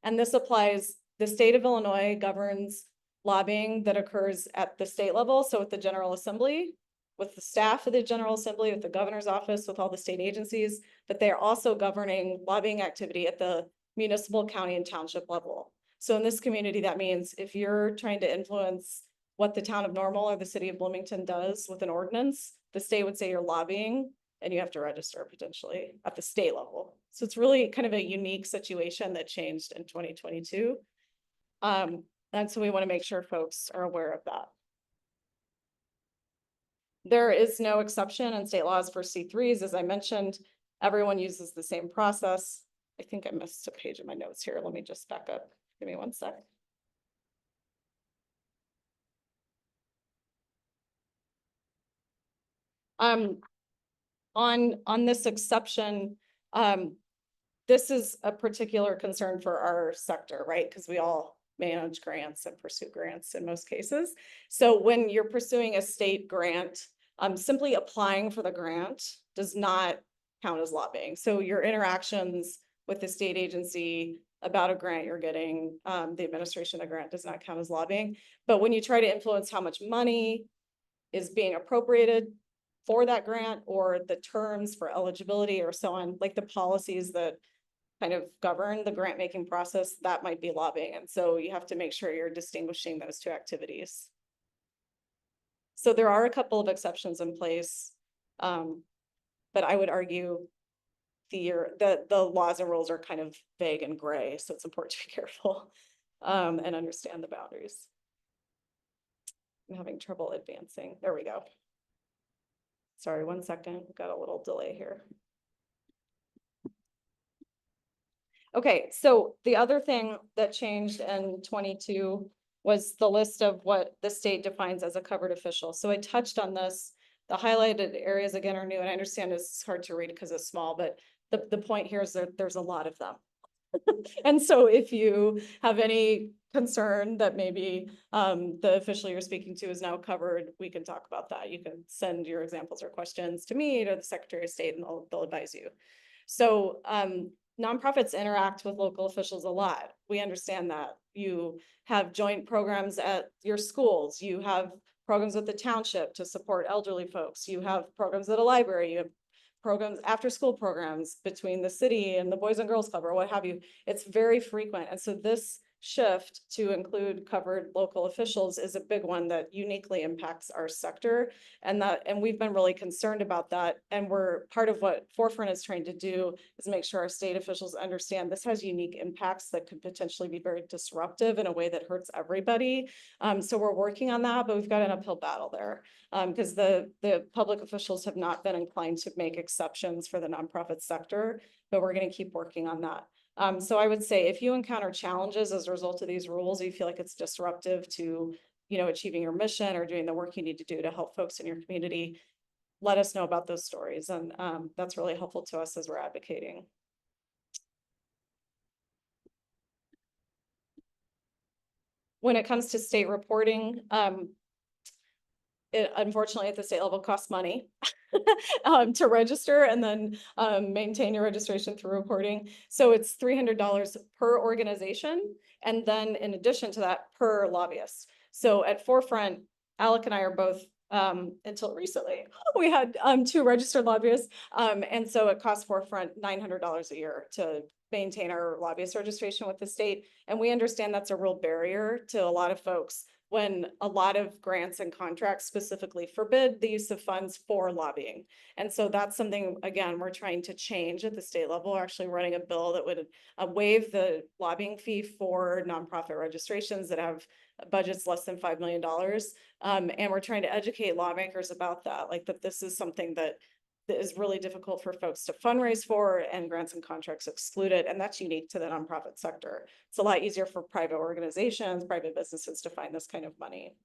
[SPEAKER 1] And this applies. The state of Illinois governs lobbying that occurs at the state level. So with the General Assembly, with the staff of the General Assembly, with the governor's office, with all the state agencies, but they are also governing lobbying activity at the municipal, county, and township level. So in this community, that means if you're trying to influence what the town of Normal or the city of Bloomington does with an ordinance, the state would say you're lobbying and you have to register potentially at the state level. So it's really kind of a unique situation that changed in 2022. And so we want to make sure folks are aware of that. There is no exception in state laws for C3s. As I mentioned, everyone uses the same process. I think I missed a page in my notes here. Let me just back up. Give me one sec. On this exception, this is a particular concern for our sector, right? Because we all manage grants and pursue grants in most cases. So when you're pursuing a state grant, simply applying for the grant does not count as lobbying. So your interactions with the state agency about a grant you're getting, the administration of the grant does not count as lobbying. But when you try to influence how much money is being appropriated for that grant, or the terms for eligibility or so on, like the policies that kind of govern the grant making process, that might be lobbying. And so you have to make sure you're distinguishing those two activities. So there are a couple of exceptions in place, but I would argue the laws and rules are kind of vague and gray, so it's important to be careful and understand the boundaries. I'm having trouble advancing. There we go. Sorry, 1 second. Got a little delay here. Okay, so the other thing that changed in 22 was the list of what the state defines as a covered official. So I touched on this. The highlighted areas again are new, and I understand it's hard to read because it's small, but the point here is that there's a lot of them. And so if you have any concern that maybe the official you're speaking to is now covered, we can talk about that. You can send your examples or questions to me or the Secretary of State, and they'll advise you. So nonprofits interact with local officials a lot. We understand that. You have joint programs at your schools. You have programs with the township to support elderly folks. You have programs at a library. You have programs, after school programs between the city and the Boys and Girls Club or what have you. It's very frequent. And so this shift to include covered local officials is a big one that uniquely impacts our sector. And we've been really concerned about that. And we're part of what Forefront is trying to do is make sure our state officials understand this has unique impacts that could potentially be very disruptive in a way that hurts everybody. So we're working on that, but we've got an uphill battle there because the public officials have not been inclined to make exceptions for the nonprofit sector, but we're going to keep working on that. So I would say if you encounter challenges as a result of these rules, you feel like it's disruptive to, achieving your mission or doing the work you need to do to help folks in your community, let us know about those stories. And that's really helpful to us as we're advocating. When it comes to state reporting, it unfortunately at the state level costs money to register and then maintain your registration through reporting. So it's $300 per organization. And then in addition to that, per lobbyist. So at Forefront, Alec and I are both, until recently, we had 2 registered lobbyists. And so it costs Forefront $900 a year to maintain our lobbyist registration with the state. And we understand that's a real barrier to a lot of folks when a lot of grants and contracts specifically forbid the use of funds for lobbying. And so that's something, again, we're trying to change at the state level. We're actually running a bill that would waive the lobbying fee for nonprofit registrations that have budgets less than $5 million. And we're trying to educate lawmakers about that, like that this is something that is really difficult for folks to fundraise for, and grants and contracts exclude it. And that's unique to the nonprofit sector. It's a lot easier for private organizations, private businesses to find this kind of money.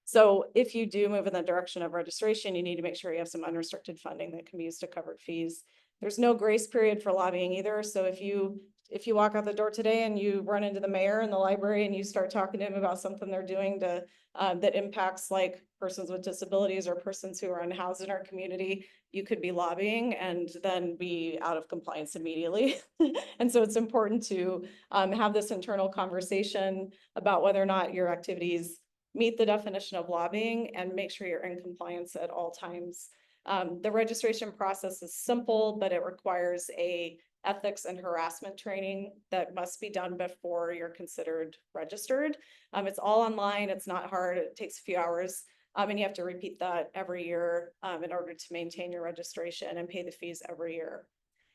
[SPEAKER 1] So if you do move in the direction of registration, you need to make sure you have some unrestricted funding that can be used to cover fees. There's no grace period for lobbying either. So if you walk out the door today and you run into the mayor in the library and you start talking to him about something they're doing to that impacts like persons with disabilities or persons who are unhoused in our community, you could be lobbying and then be out of compliance immediately. And so it's important to have this internal conversation about whether or not your activities meet the definition of lobbying and make sure you're in compliance at all times. The registration process is simple, but it requires a ethics and harassment training that must be done before you're considered registered. It's all online. It's not hard. It takes a few hours. And you have to repeat that every year in order to maintain your registration and pay the fees every year.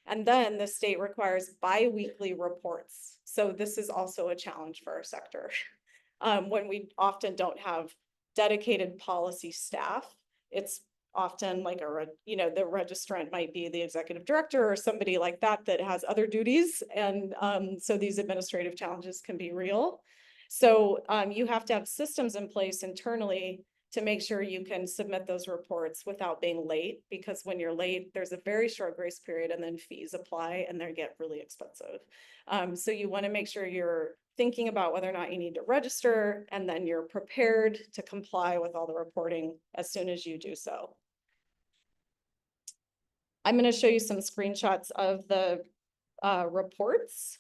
[SPEAKER 1] And then the state requires bi-weekly reports. So this is also a challenge for our sector. When we often don't have dedicated policy staff, it's often like the registrant might be the executive director or somebody like that that has other duties. And so these administrative challenges can be real. So you have to have systems in place internally to make sure you can submit those reports without being late, because when you're late, there's a very short grace period and then fees apply and they get really expensive. So you want to make sure you're thinking about whether or not you need to register, and then you're prepared to comply with all the reporting as soon as you do so. I'm going to show you some screenshots of the reports.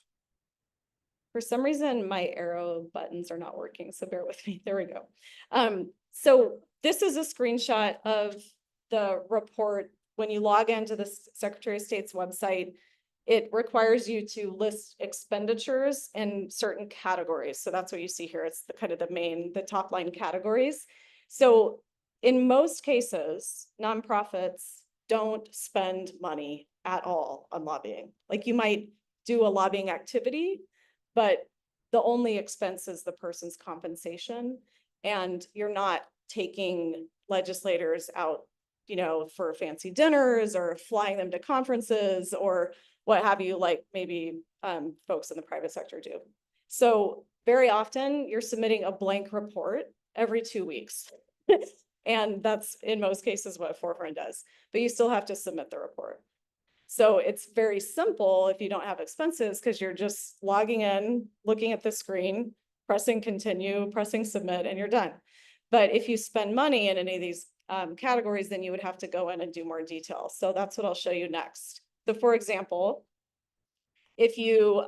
[SPEAKER 1] For some reason, my arrow buttons are not working, so bear with me. There we go. So this is a screenshot of the report. When you log into the Secretary of State's website, it requires you to list expenditures in certain categories. So that's what you see here. It's the kind of the top line categories. So in most cases, nonprofits don't spend money at all on lobbying. Like, you might do a lobbying activity, but the only expense is the person's compensation, and you're not taking legislators out, for fancy dinners or flying them to conferences or what have you, like maybe folks in the private sector do. So very often you're submitting a blank report every 2 weeks. And that's in most cases what Forefront does, but you still have to submit the report. So it's very simple if you don't have expenses, because you're just logging in, looking at the screen, pressing continue, pressing submit, and you're done. But if you spend money in any of these categories, then you would have to go in and do more detail. So that's what I'll show you next. So for example, if you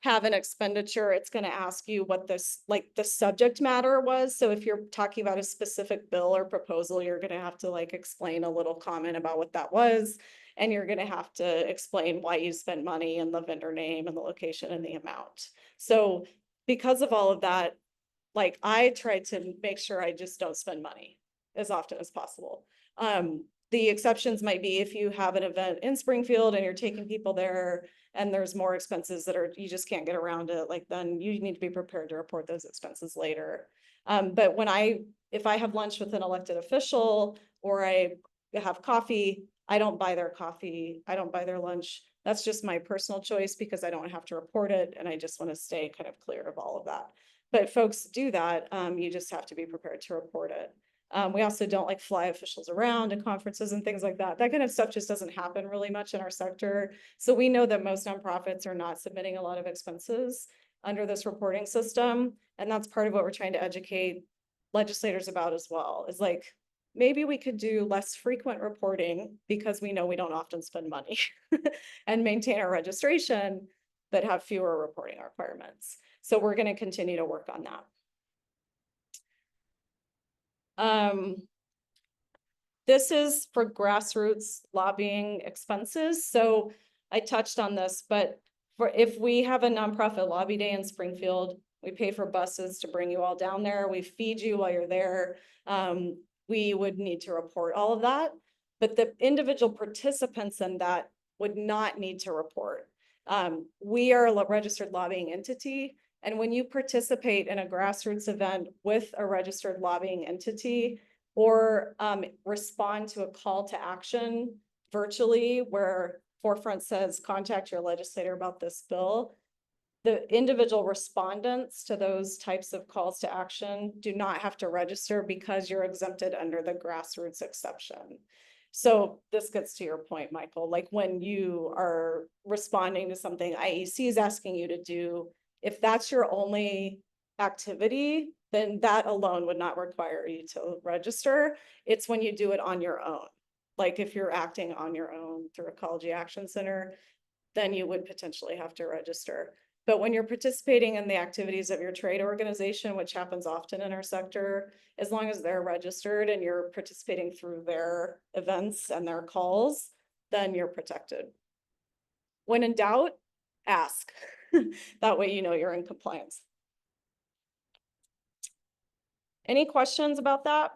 [SPEAKER 1] have an expenditure, it's going to ask you what the subject matter was. So if you're talking about a specific bill or proposal, you're going to have to explain a little comment about what that was. And you're going to have to explain why you spend money and the vendor name and the location and the amount. So because of all of that, I try to make sure I just don't spend money as often as possible. The exceptions might be if you have an event in Springfield and you're taking people there and there's more expenses that you just can't get around it, then you need to be prepared to report those expenses later. But if I have lunch with an elected official or I have coffee, I don't buy their coffee, I don't buy their lunch. That's just my personal choice because I don't have to report it, and I just want to stay kind of clear of all of that. But folks do that, you just have to be prepared to report it. We also don't fly officials around to conferences and things like that. That kind of stuff just doesn't happen really much in our sector. So we know that most nonprofits are not submitting a lot of expenses under this reporting system. And that's part of what we're trying to educate legislators about as well, is maybe we could do less frequent reporting because we know we don't often spend money and maintain our registration, but have fewer reporting requirements. So we're going to continue to work on that. This is for grassroots lobbying expenses. So I touched on this, but if we have a nonprofit lobby day in Springfield, we pay for buses to bring you all down there. We feed you while you're there. We would need to report all of that, but the individual participants in that would not need to report. We are a registered lobbying entity. And when you participate in a grassroots event with a registered lobbying entity, or respond to a call to action virtually where Forefront says, contact your legislator about this bill, the individual respondents to those types of calls to action do not have to register because you're exempted under the grassroots exception. So this gets to your point, Michael, when you are responding to something IEC is asking you to do, if that's your only activity, then that alone would not require you to register. It's when you do it on your own. If you're acting on your own through Ecology Action Center, then you would potentially have to register. But when you're participating in the activities of your trade organization, which happens often in our sector, as long as they're registered and you're participating through their events and their calls, then you're protected. When in doubt, ask. That way you know you're in compliance. Any questions about that?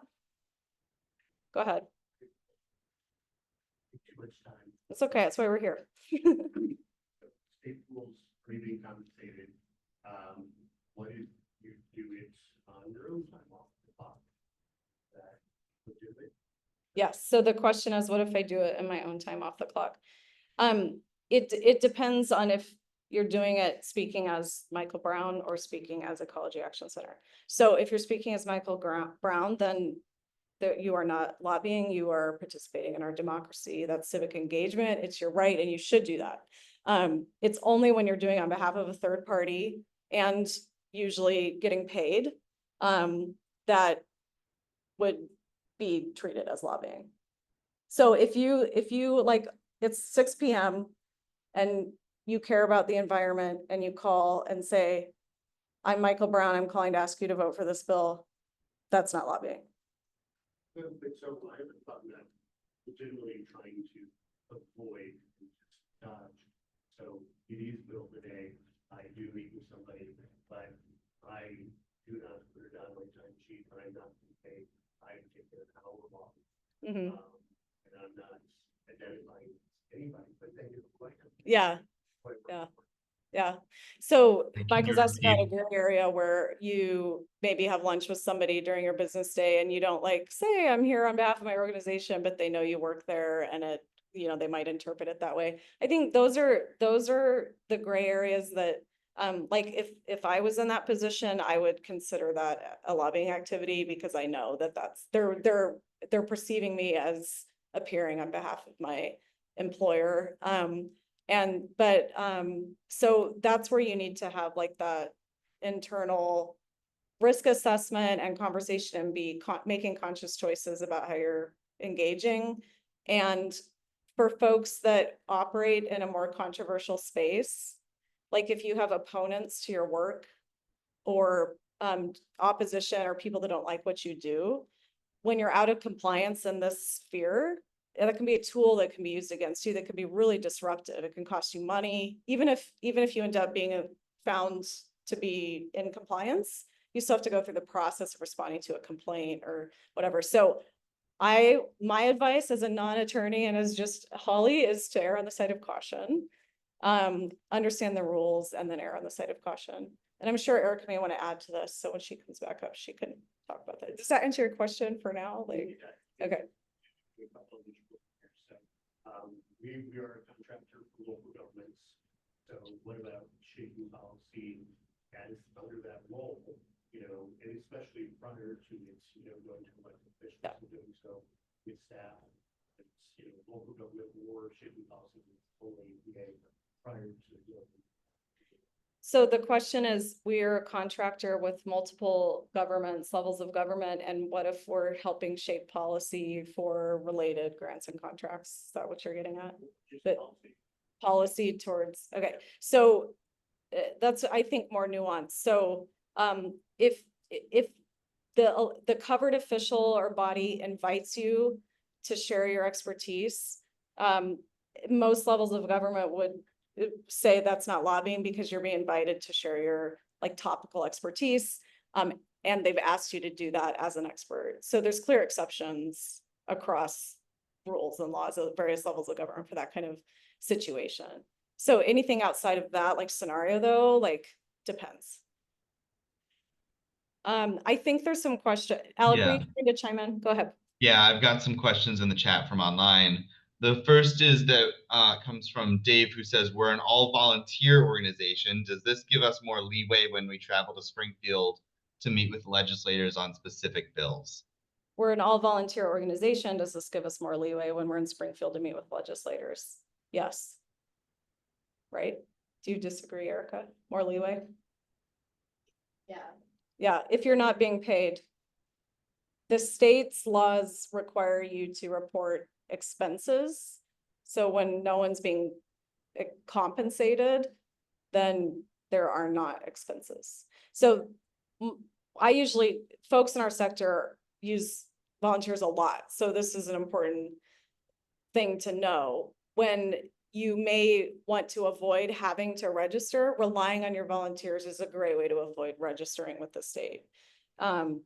[SPEAKER 1] Go ahead.
[SPEAKER 5] Too much time.
[SPEAKER 1] It's okay. That's why we're here.
[SPEAKER 5] State rules are being compensated. What if you do it on your own time off the clock? That would do it.
[SPEAKER 1] Yes. So the question is, what if I do it in my own time off the clock? It depends on if you're doing it speaking as Michael Brown or speaking as Ecology Action Center. So if you're speaking as Michael Brown, then you are not lobbying, you are participating in our democracy. That's civic engagement. It's your right and you should do that. It's only when you're doing it on behalf of a third party and usually getting paid, that would be treated as lobbying. So if you like, it's 6 p.m. and you care about the environment and you call and say, I'm Michael Brown, I'm calling to ask you to vote for this bill, that's not lobbying.
[SPEAKER 5] But so I haven't thought that legitimately trying to avoid and just dodge. So it is bill today. I do meet with somebody, but I do not put it on my time sheet. I'm not paid. I take an hour off.
[SPEAKER 1] Mhm.
[SPEAKER 5] And I'm not identifying anybody, but they do quite.
[SPEAKER 1] Yeah. Yeah. Yeah. So
[SPEAKER 4] Can
[SPEAKER 1] Michael's
[SPEAKER 4] you
[SPEAKER 1] asked about a
[SPEAKER 4] repeat?
[SPEAKER 1] gray area where you maybe have lunch with somebody during your business day and you don't like say, I'm here on behalf of my organization, but they know you work there and it, they might interpret it that way. I think those are the gray areas that, like if I was in that position, I would consider that a lobbying activity because I know that they're perceiving me as appearing on behalf of my employer. So that's where you need to have like the internal risk assessment and conversation and be making conscious choices about how you're engaging. And for folks that operate in a more controversial space, like if you have opponents to your work or opposition or people that don't like what you do, when you're out of compliance in this sphere, that can be a tool that can be used against you that can be really disruptive. It can cost you money. Even if you end up being found to be in compliance, you still have to go through the process of responding to a complaint or whatever. So my advice as a non-attorney and as just Holly is to err on the side of caution. Understand the rules and then err on the side of caution. And I'm sure Erica may want to add to this. So when she comes back up, she can talk about that. Does that answer your question for now? Like, okay.
[SPEAKER 5] We are a contractor for local governments. So what about shaping policy as under that role, and especially prior to its, going to elected officials and doing so with staff. It's, local government or shaping policy only prior to.
[SPEAKER 1] So the question is, we're a contractor with multiple governments, levels of government, and what if we're helping shape policy for related grants and contracts? Is that what you're getting at? But policy towards, okay, so that's, I think, more nuanced. So if the covered official or body invites you to share your expertise, most levels of government would say that's not lobbying because you're being invited to share your like topical expertise. And they've asked you to do that as an expert. So there's clear exceptions across rules and laws of various levels of government for that kind of situation. So anything outside of that, like scenario though, like depends. I think there's some question. Alec, were you trying to chime in? Go ahead.
[SPEAKER 4] Yeah, I've got some questions in the chat from online. The first is that comes from Dave, who says, we're an all-volunteer organization. Does this give us more leeway when we travel to Springfield to meet with legislators on specific bills?
[SPEAKER 1] We're an all-volunteer organization. Does this give us more leeway when we're in Springfield to meet with legislators? Yes. Right? Do you disagree, Erica? More leeway?
[SPEAKER 3] Yeah.
[SPEAKER 1] Yeah, if you're not being paid. The state's laws require you to report expenses. So when no one's being compensated, then there are not expenses. So I usually, folks in our sector use volunteers a lot. So this is an important thing to know. When you may want to avoid having to register, relying on your volunteers is a great way to avoid registering with the state. And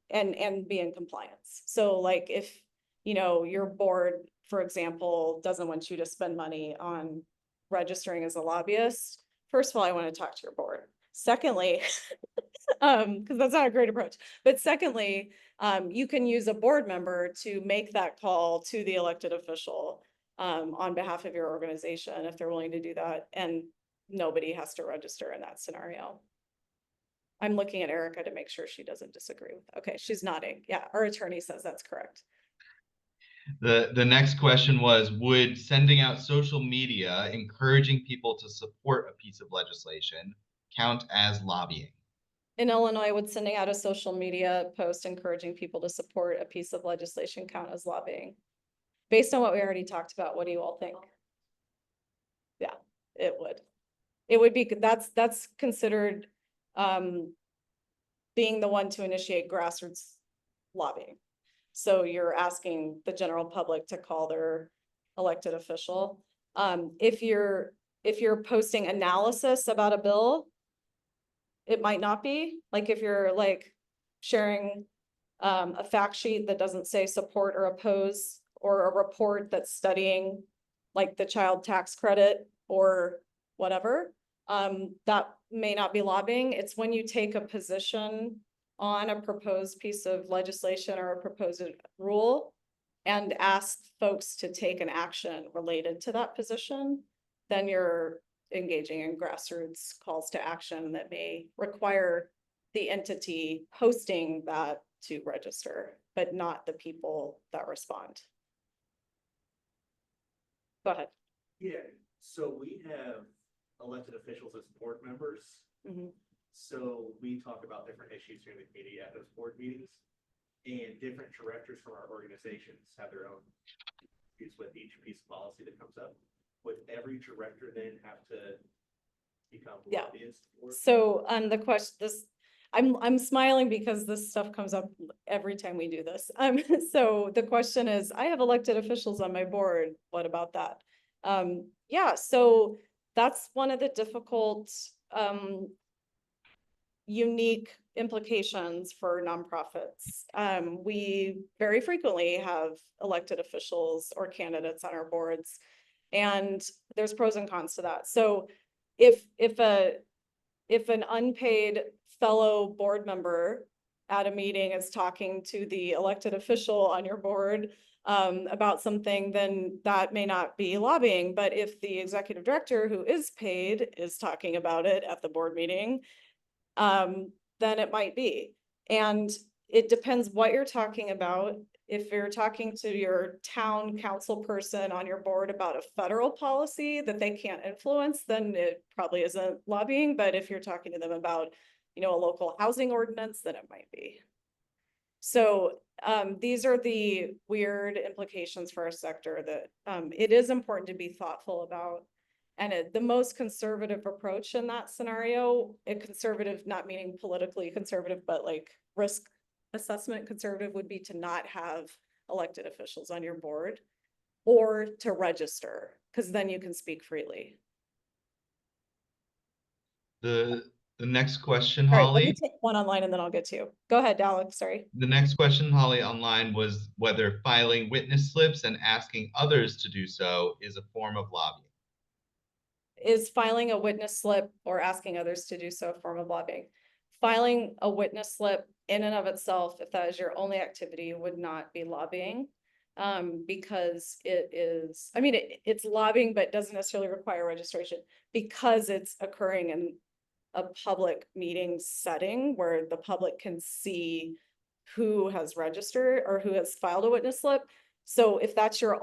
[SPEAKER 1] be in compliance. So like if you know, your board, for example, doesn't want you to spend money on registering as a lobbyist, first of all, I want to talk to your board. Secondly, because that's not a great approach. But secondly, you can use a board member to make that call to the elected official on behalf of your organization if they're willing to do that. And nobody has to register in that scenario. I'm looking at Erica to make sure she doesn't disagree with. Okay, she's nodding. Yeah, our attorney says that's correct.
[SPEAKER 4] The next question was, would sending out social media encouraging people to support a piece of legislation count as lobbying?
[SPEAKER 1] In Illinois, would sending out a social media post encouraging people to support a piece of legislation count as lobbying? Based on what we already talked about, what do you all think? Yeah, it would. It would be, that's considered being the one to initiate grassroots lobbying. So you're asking the general public to call their elected official. If you're posting analysis about a bill, it might not be. Like if you're like sharing a fact sheet that doesn't say support or oppose, or a report that's studying like the child tax credit or whatever, that may not be lobbying. It's when you take a position on a proposed piece of legislation or a proposed rule and ask folks to take an action related to that position, then you're engaging in grassroots calls to action that may require the entity hosting that to register, but not the people that respond. Go ahead.
[SPEAKER 5] Yeah, so we have elected officials as board members.
[SPEAKER 1] Mhm.
[SPEAKER 5] So we talk about different issues during the committee at those board meetings. And different directors from our organizations have their own views with each piece of policy that comes up. Would every director then have to become
[SPEAKER 1] Yeah.
[SPEAKER 5] lobbyists?
[SPEAKER 1] So the question, I'm smiling because this stuff comes up every time we do this. So the question is, I have elected officials on my board. What about that? Yeah, so that's one of the difficult, unique implications for nonprofits. We very frequently have elected officials or candidates on our boards, and there's pros and cons to that. So if an unpaid fellow board member at a meeting is talking to the elected official on your board about something, then that may not be lobbying. But if the executive director who is paid is talking about it at the board meeting, then it might be. And it depends what you're talking about. If you're talking to your town council person on your board about a federal policy that they can't influence, then it probably isn't lobbying. But if you're talking to them about, you know, a local housing ordinance, then it might be. So these are the weird implications for our sector that it is important to be thoughtful about. And the most conservative approach in that scenario, a conservative, not meaning politically conservative, but like risk assessment conservative, would be to not have elected officials on your board or to register, because then you can speak freely.
[SPEAKER 4] The next question,
[SPEAKER 1] All right, let me
[SPEAKER 4] Holly.
[SPEAKER 1] take one online and then I'll get to you. Go ahead, Alex, sorry.
[SPEAKER 4] The next question, Holly, online was whether filing witness slips and asking others to do so is a form of lobbying.
[SPEAKER 1] Is filing a witness slip or asking others to do so a form of lobbying? Filing a witness slip in and of itself, if that is your only activity, would not be lobbying. Because it is, I mean, it's lobbying, but doesn't necessarily require registration because it's occurring in a public meeting setting where the public can see who has registered or who has filed a witness slip. So if that's your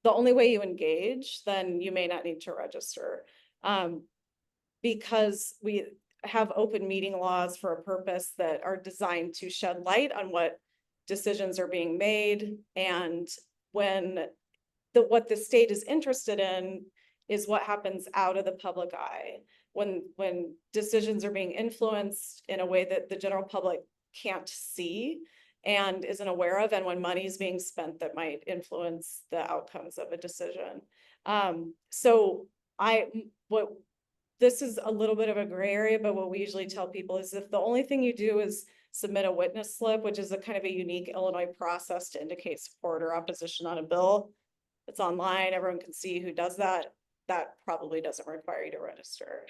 [SPEAKER 1] the only way you engage, then you may not need to register. Because we have open meeting laws for a purpose that are designed to shed light on what decisions are being made. And when what the state is interested in is what happens out of the public eye. When decisions are being influenced in a way that the general public can't see and isn't aware of, and when money is being spent that might influence the outcomes of a decision. So this is a little bit of a gray area, but what we usually tell people is if the only thing you do is submit a witness slip, which is a kind of a unique Illinois process to indicate support or opposition on a bill. It's online, everyone can see who does that. That probably doesn't require you to register.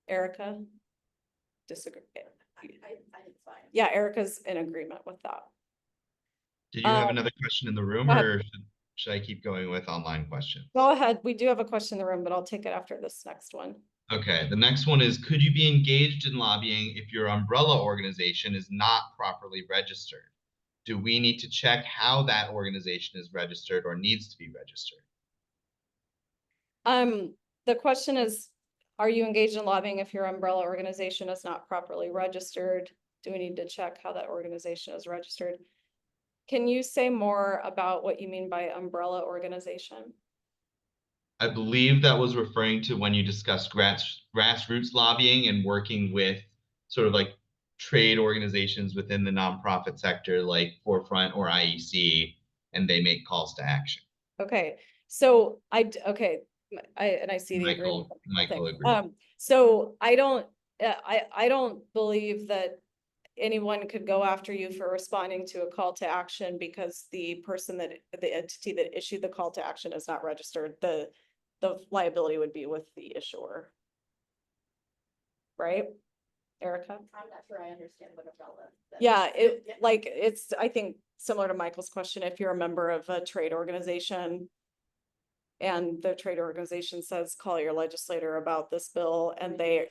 [SPEAKER 1] Erica? Disagree.
[SPEAKER 3] I think it's fine.
[SPEAKER 1] Yeah, Erica's in agreement with that.
[SPEAKER 4] Did you have
[SPEAKER 1] Um,
[SPEAKER 4] another question in the room,
[SPEAKER 1] go ahead.
[SPEAKER 4] or should I keep going with online questions?
[SPEAKER 1] Go ahead. We do have a question in the room, but I'll take it after this next one.
[SPEAKER 4] Okay, the next one is, could you be engaged in lobbying if your umbrella organization is not properly registered? Do we need to check how that organization is registered or needs to be registered?
[SPEAKER 1] The question is, are you engaged in lobbying if your umbrella organization is not properly registered? Do we need to check how that organization is registered? Can you say more about what you mean by umbrella organization?
[SPEAKER 4] I believe that was referring to when you discussed grassroots lobbying and working with sort of like trade organizations within the nonprofit sector, like Forefront or IEC, and they make calls to action.
[SPEAKER 1] Okay, so okay, I see the agreement.
[SPEAKER 4] Michael agrees.
[SPEAKER 1] So I don't believe that anyone could go after you for responding to a call to action because the person the entity that issued the call to action is not registered. The liability would be with the issuer. Right, Erica?
[SPEAKER 3] I'm not sure I understand what umbrella.
[SPEAKER 1] Yeah, it's, I think, similar to Michael's question, if you're a member of a trade organization and the trade organization says, call your legislator about this bill, and then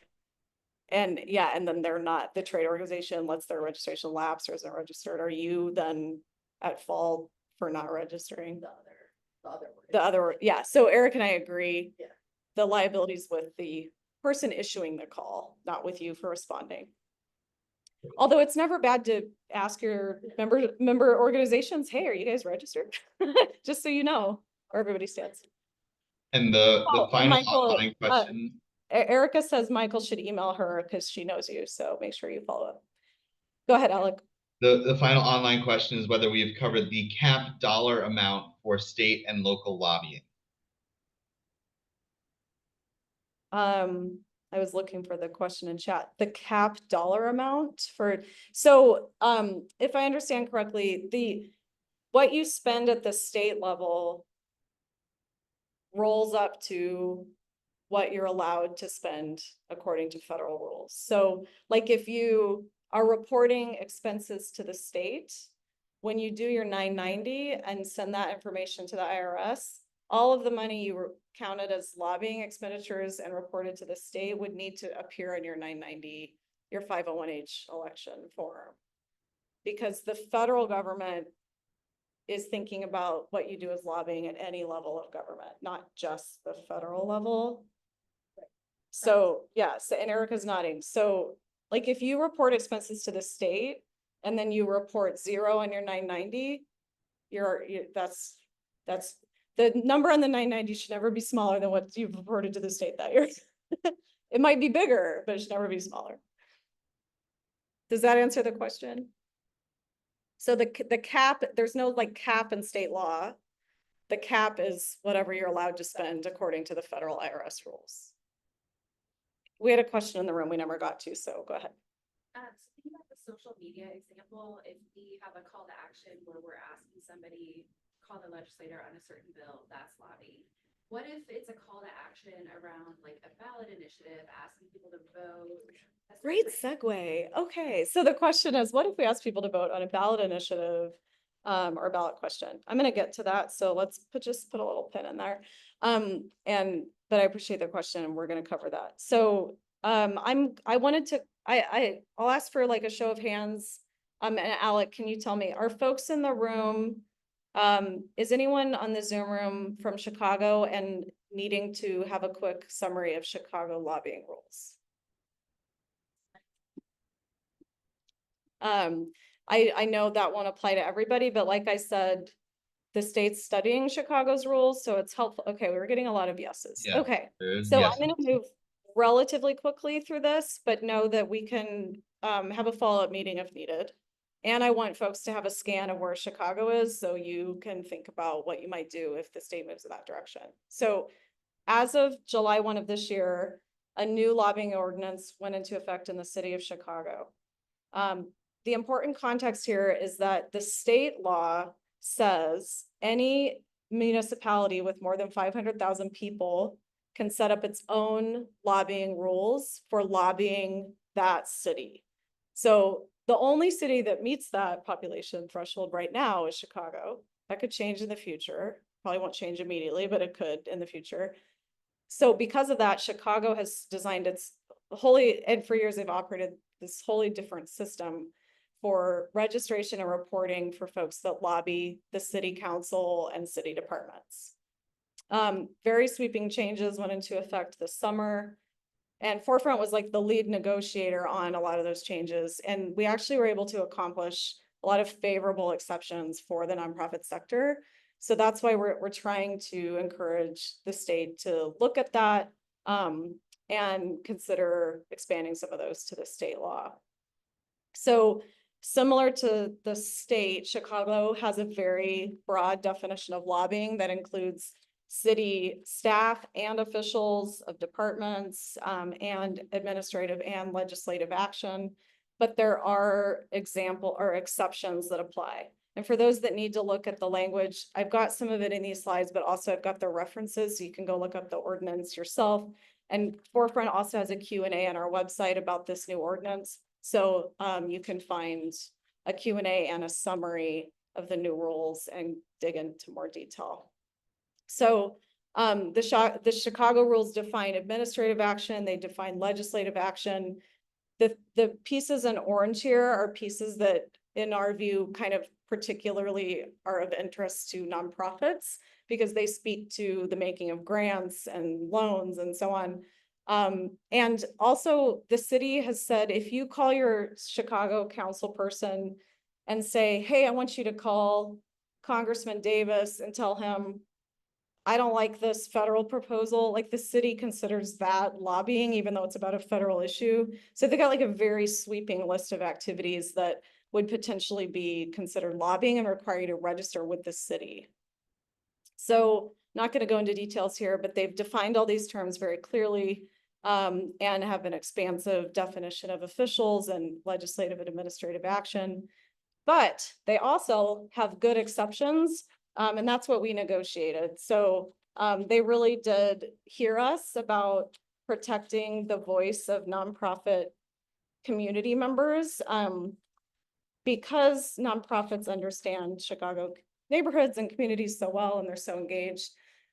[SPEAKER 1] they're not, the trade organization lets their registration lapse or isn't registered, are you then at fault for not registering? The other, yeah, so Eric and I agree.
[SPEAKER 3] Yeah.
[SPEAKER 1] The liabilities with the person issuing the call, not with you for responding. Although it's never bad to ask your member organizations, hey, are you guys registered? Just so you know where everybody stands.
[SPEAKER 4] And the
[SPEAKER 1] and
[SPEAKER 4] final
[SPEAKER 1] Michael,
[SPEAKER 4] online question.
[SPEAKER 1] Erica says Michael should email her because she knows you, so make sure you follow up. Go ahead, Alec.
[SPEAKER 4] The final online question is whether we have covered the cap dollar amount for state and local lobbying.
[SPEAKER 1] I was looking for the question in chat, the cap dollar amount for, so, if I understand correctly, what you spend at the state level rolls up to what you're allowed to spend according to federal rules. So like if you are reporting expenses to the state, when you do your 990 and send that information to the IRS, all of the money you counted as lobbying expenditures and reported to the state would need to appear in your 990, your 501H election form. Because the federal government is thinking about what you do as lobbying at any level of government, not just the federal level. So yes, and Erica's nodding. So like if you report expenses to the state and then you report 0 on your 990, that's the number on the 990 should never be smaller than what you've reported to the state that year. It might be bigger, but it should never be smaller. Does that answer the question? So the cap, there's no like cap in state law. The cap is whatever you're allowed to spend according to the federal IRS rules. We had a question in the room we never got to, so go ahead.
[SPEAKER 6] So thinking about the social media example, if we have a call to action where we're asking somebody, call the legislator on a certain bill, that's lobbying. What if it's a call to action around like a ballot initiative, asking people to vote?
[SPEAKER 1] Great segue. Okay, so the question is, what if we ask people to vote on a ballot initiative or a ballot question? I'm going to get to that, so let's just put a little pin in there. But I appreciate the question, and we're going to cover that. So I'll ask for like a show of hands. And Alec, can you tell me, are folks in the room? Is anyone on the Zoom room from Chicago and needing to have a quick summary of Chicago lobbying rules? I know that won't apply to everybody, but like I said, the state's studying Chicago's rules, so it's helpful. Okay, we were getting a lot of yeses.
[SPEAKER 4] Yeah,
[SPEAKER 1] okay, so
[SPEAKER 4] yes.
[SPEAKER 1] I'm going to move relatively quickly through this, but know that we can have a follow-up meeting if needed. And I want folks to have a scan of where Chicago is so you can think about what you might do if the state moves in that direction. So as of July 1 of this year, a new lobbying ordinance went into effect in the city of Chicago. the important context here is that the state law says any municipality with more than 500,000 people can set up its own lobbying rules for lobbying that city. So the only city that meets that population threshold right now is Chicago. That could change in the future. Probably won't change immediately, but it could in the future. So because of that, Chicago has designed its wholly, and for years they've operated this wholly different system for registration and reporting for folks that lobby the city council and city departments. Very sweeping changes went into effect this summer. And Forefront was like the lead negotiator on a lot of those changes. And we actually were able to accomplish a lot of favorable exceptions for the nonprofit sector. So that's why we're trying to encourage the state to look at that and consider expanding some of those to the state law. So similar to the state, Chicago has a very broad definition of lobbying that includes city staff and officials of departments and administrative and legislative action. But there are exceptions that apply. And for those that need to look at the language, I've got some of it in these slides, but also I've got the references so you can go look up the ordinance yourself. And Forefront also has a Q&A on our website about this new ordinance. So you can find a Q&A and a summary of the new rules and dig into more detail. So the Chicago rules define administrative action, they define legislative action. The pieces in orange here are pieces that, in our view, kind of particularly are of interest to nonprofits because they speak to the making of grants and loans and so on. And also the city has said, if you call your Chicago council person and say, hey, I want you to call Congressman Davis and tell him, I don't like this federal proposal, like the city considers that lobbying, even though it's about a federal issue. So they got like a very sweeping list of activities that would potentially be considered lobbying and require you to register with the city. So not going to go into details here, but they've defined all these terms very clearly and have an expansive definition of officials and legislative and administrative action. But they also have good exceptions, and that's what we negotiated. So they really did hear us about protecting the voice of nonprofit community members. Because nonprofits understand Chicago neighborhoods and communities so well, and they're so engaged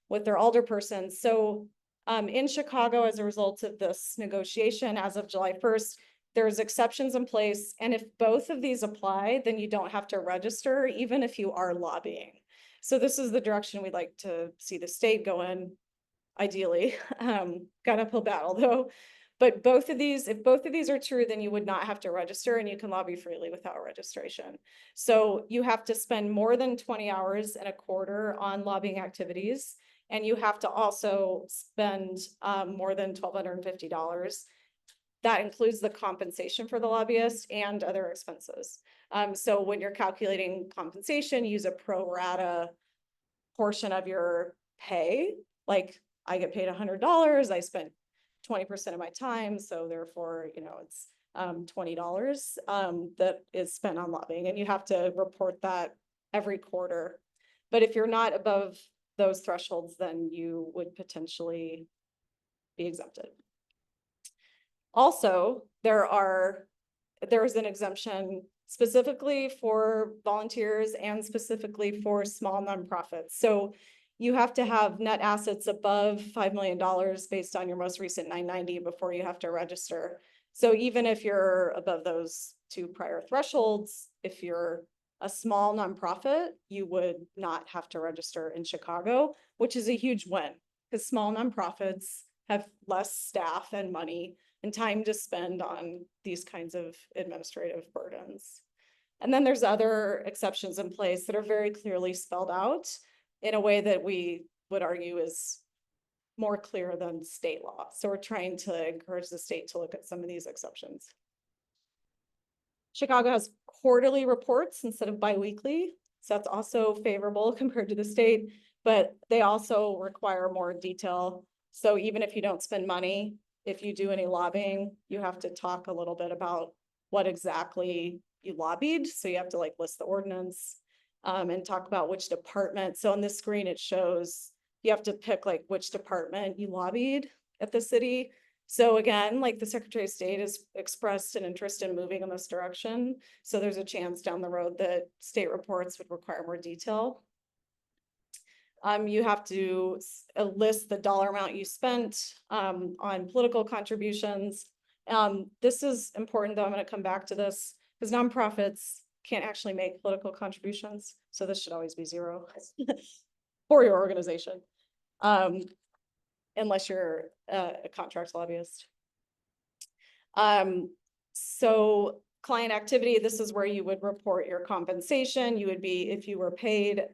[SPEAKER 1] with their alderpersons. So in Chicago, as a result of this negotiation, as of July 1st, there's exceptions in place. And if both of these apply, then you don't have to register, even if you are lobbying. So this is the direction we'd like to see the state go in, ideally. Got uphill battle though. But both of these, if both of these are true, then you would not have to register and you can lobby freely without registration. So you have to spend more than 20 hours in a quarter on lobbying activities. And you have to also spend more than $1,250. That includes the compensation for the lobbyist and other expenses. So when you're calculating compensation, use a pro rata portion of your pay. Like I get paid $100, I spent 20% of my time. So therefore, you know, it's $20 that is spent on lobbying, and you have to report that every quarter. But if you're not above those thresholds, then you would potentially be exempted. Also, there's an exemption specifically for volunteers and specifically for small nonprofits. So you have to have net assets above $5 million based on your most recent 990 before you have to register. So even if you're above those two prior thresholds, if you're a small nonprofit, you would not have to register in Chicago, which is a huge win because small nonprofits have less staff and money and time to spend on these kinds of administrative burdens. And then there's other exceptions in place that are very clearly spelled out in a way that we would argue is more clear than state law. So we're trying to encourage the state to look at some of these exceptions. Chicago has quarterly reports instead of biweekly. So that's also favorable compared to the state, but they also require more detail. So even if you don't spend money, if you do any lobbying, you have to talk a little bit about what exactly you lobbied. So you have to like list the ordinance and talk about which department. So on this screen, it shows you have to pick like which department you lobbied at the city. So again, like the Secretary of State has expressed an interest in moving in this direction. So there's a chance down the road that state reports would require more detail. You have to list the dollar amount you spent on political contributions. This is important, though. I'm going to come back to this because nonprofits can't actually make political contributions. So this should always be zero for your organization, unless you're a contract lobbyist. So client activity, this is where you would report your compensation. You would be, if you were paid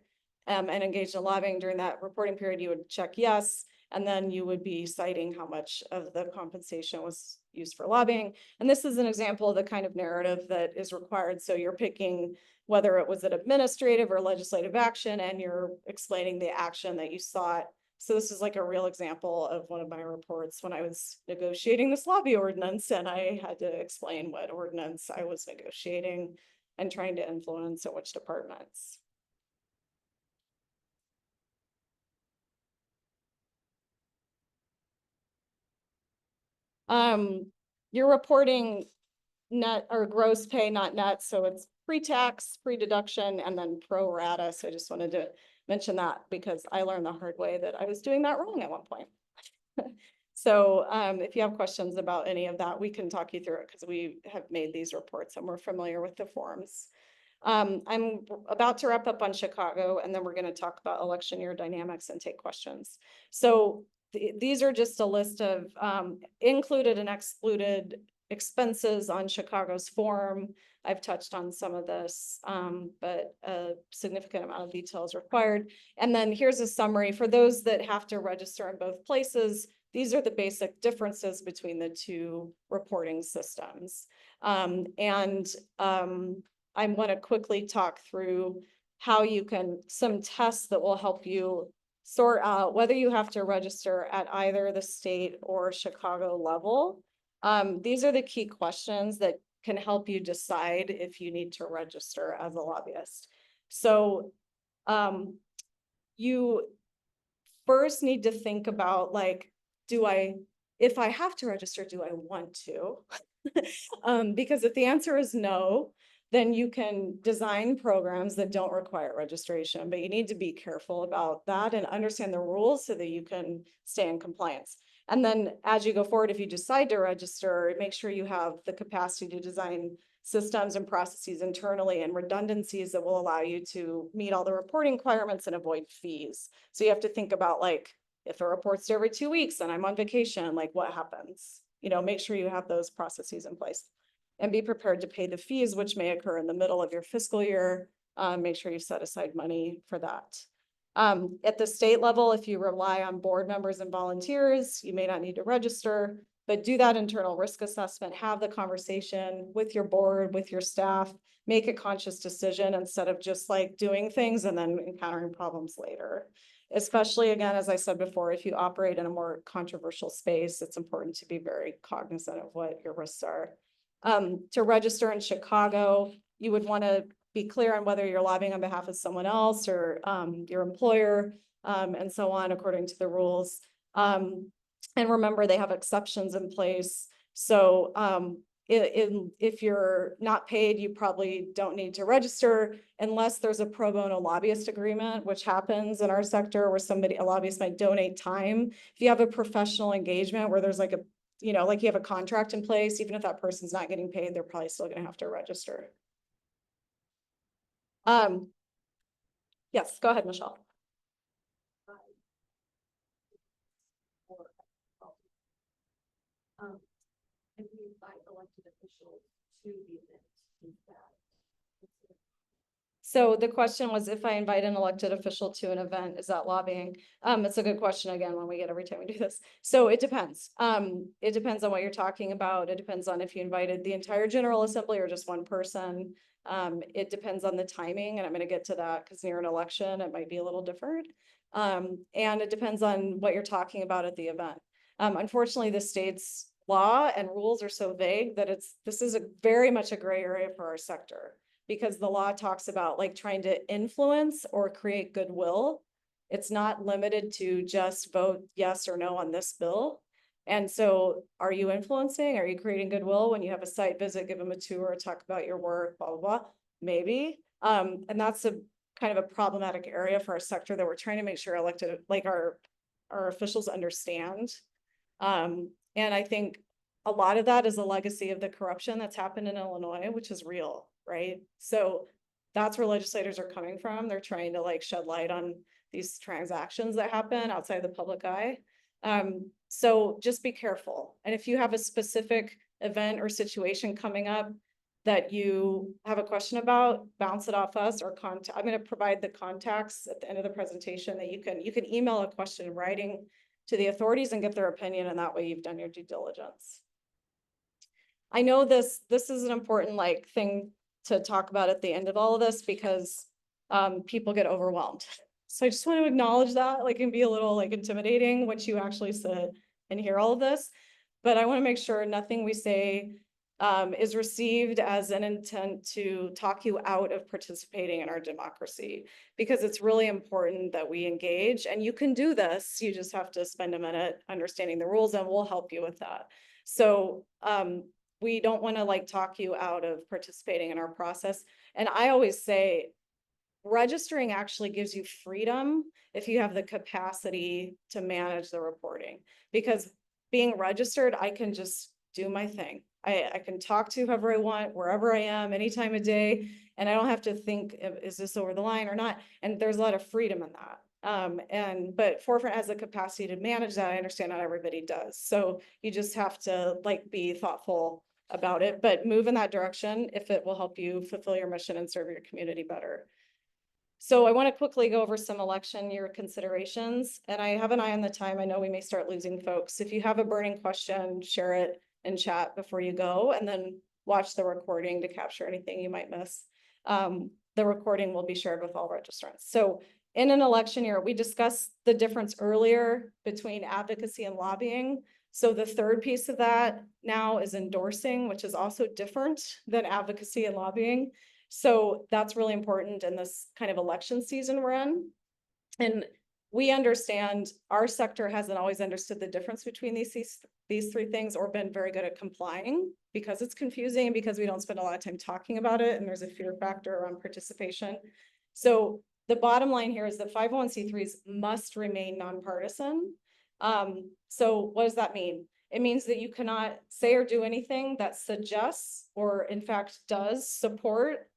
[SPEAKER 1] and engaged in lobbying during that reporting period, you would check yes. And then you would be citing how much of the compensation was used for lobbying. And this is an example of the kind of narrative that is required. So you're picking whether it was an administrative or legislative action, and you're explaining the action that you sought. So this is like a real example of one of my reports when I was negotiating this lobby ordinance, and I had to explain what ordinance I was negotiating and trying to influence in which departments. You're reporting net or gross pay, not net. So it's pre-tax, pre-deduction, and then pro rata. So I just wanted to mention that because I learned the hard way that I was doing that wrong at one point. So if you have questions about any of that, we can talk you through it because we have made these reports and we're familiar with the forms. I'm about to wrap up on Chicago, and then we're going to talk about election year dynamics and take questions. So these are just a list of included and excluded expenses on Chicago's form. I've touched on some of this, but a significant amount of detail is required. And then here's a summary for those that have to register in both places. These are the basic differences between the two reporting systems. I want to quickly talk through how you can, some tests that will help you sort out whether you have to register at either the state or Chicago level. These are the key questions that can help you decide if you need to register as a lobbyist. So you first need to think about like, if I have to register, do I want to? Because if the answer is no, then you can design programs that don't require registration, but you need to be careful about that and understand the rules so that you can stay in compliance. And then as you go forward, if you decide to register, make sure you have the capacity to design systems and processes internally and redundancies that will allow you to meet all the reporting requirements and avoid fees. So you have to think about like, if a report's due every 2 weeks and I'm on vacation, like what happens? You know, make sure you have those processes in place. And be prepared to pay the fees, which may occur in the middle of your fiscal year. Make sure you set aside money for that. At the state level, if you rely on board members and volunteers, you may not need to register, but do that internal risk assessment, have the conversation with your board, with your staff, make a conscious decision instead of just like doing things and then encountering problems later. Especially again, as I said before, if you operate in a more controversial space, it's important to be very cognizant of what your risks are. To register in Chicago, you would want to be clear on whether you're lobbying on behalf of someone else or your employer and so on according to the rules. And remember, they have exceptions in place. So if you're not paid, you probably don't need to register unless there's a pro bono lobbyist agreement, which happens in our sector where a lobbyist might donate time. If you have a professional engagement where there's like like you have a contract in place, even if that person's not getting paid, they're probably still going to have to register. Yes, go ahead, Michelle.
[SPEAKER 6] And we invite elected officials to the event instead.
[SPEAKER 1] So the question was, if I invite an elected official to an event, is that lobbying? It's a good question again when we get every time we do this. So it depends. It depends on what you're talking about. It depends on if you invited the entire General Assembly or just one person. It depends on the timing, and I'm going to get to that because near an election, it might be a little different. And it depends on what you're talking about at the event. Unfortunately, the states law and rules are so vague that this is very much a gray area for our sector. Because the law talks about like trying to influence or create goodwill. It's not limited to just vote yes or no on this bill. And so are you influencing? Are you creating goodwill when you have a site visit, give them a tour, talk about your work, blah, blah, blah? Maybe. And that's a kind of a problematic area for our sector that we're trying to make sure elected, like our officials understand. And I think a lot of that is a legacy of the corruption that's happened in Illinois, which is real, right? So that's where legislators are coming from. They're trying to like shed light on these transactions that happen outside the public eye. So just be careful. And if you have a specific event or situation coming up that you have a question about, bounce it off us or contact. I'm going to provide the contacts at the end of the presentation that you can email a question in writing to the authorities and get their opinion, and that way you've done your due diligence. I know this is an important like thing to talk about at the end of all of this because people get overwhelmed. So I just want to acknowledge that, like, it can be a little like intimidating once you actually sit and hear all of this. But I want to make sure nothing we say is received as an intent to talk you out of participating in our democracy, because it's really important that we engage, and you can do this. You just have to spend a minute understanding the rules and we'll help you with that. So we don't want to like talk you out of participating in our process. And I always say, registering actually gives you freedom if you have the capacity to manage the reporting, because being registered, I can just do my thing. I can talk to whoever I want, wherever I am, any time of day, and I don't have to think, is this over the line or not? And there's a lot of freedom in that. But Forefront has the capacity to manage that. I understand not everybody does. So you just have to like be thoughtful about it, but move in that direction if it will help you fulfill your mission and serve your community better. So I want to quickly go over some election year considerations, and I have an eye on the time. I know we may start losing folks. If you have a burning question, share it in chat before you go, and then watch the recording to capture anything you might miss. The recording will be shared with all registrants. So in an election year, we discussed the difference earlier between advocacy and lobbying. So the third piece of that now is endorsing, which is also different than advocacy and lobbying. So that's really important in this kind of election season we're in. And we understand our sector hasn't always understood the difference between these three things or been very good at complying, because it's confusing and because we don't spend a lot of time talking about it and there's a fear factor around participation. So the bottom line here is that 501c3s must remain nonpartisan. So what does that mean? It means that you cannot say or do anything that suggests or in fact does support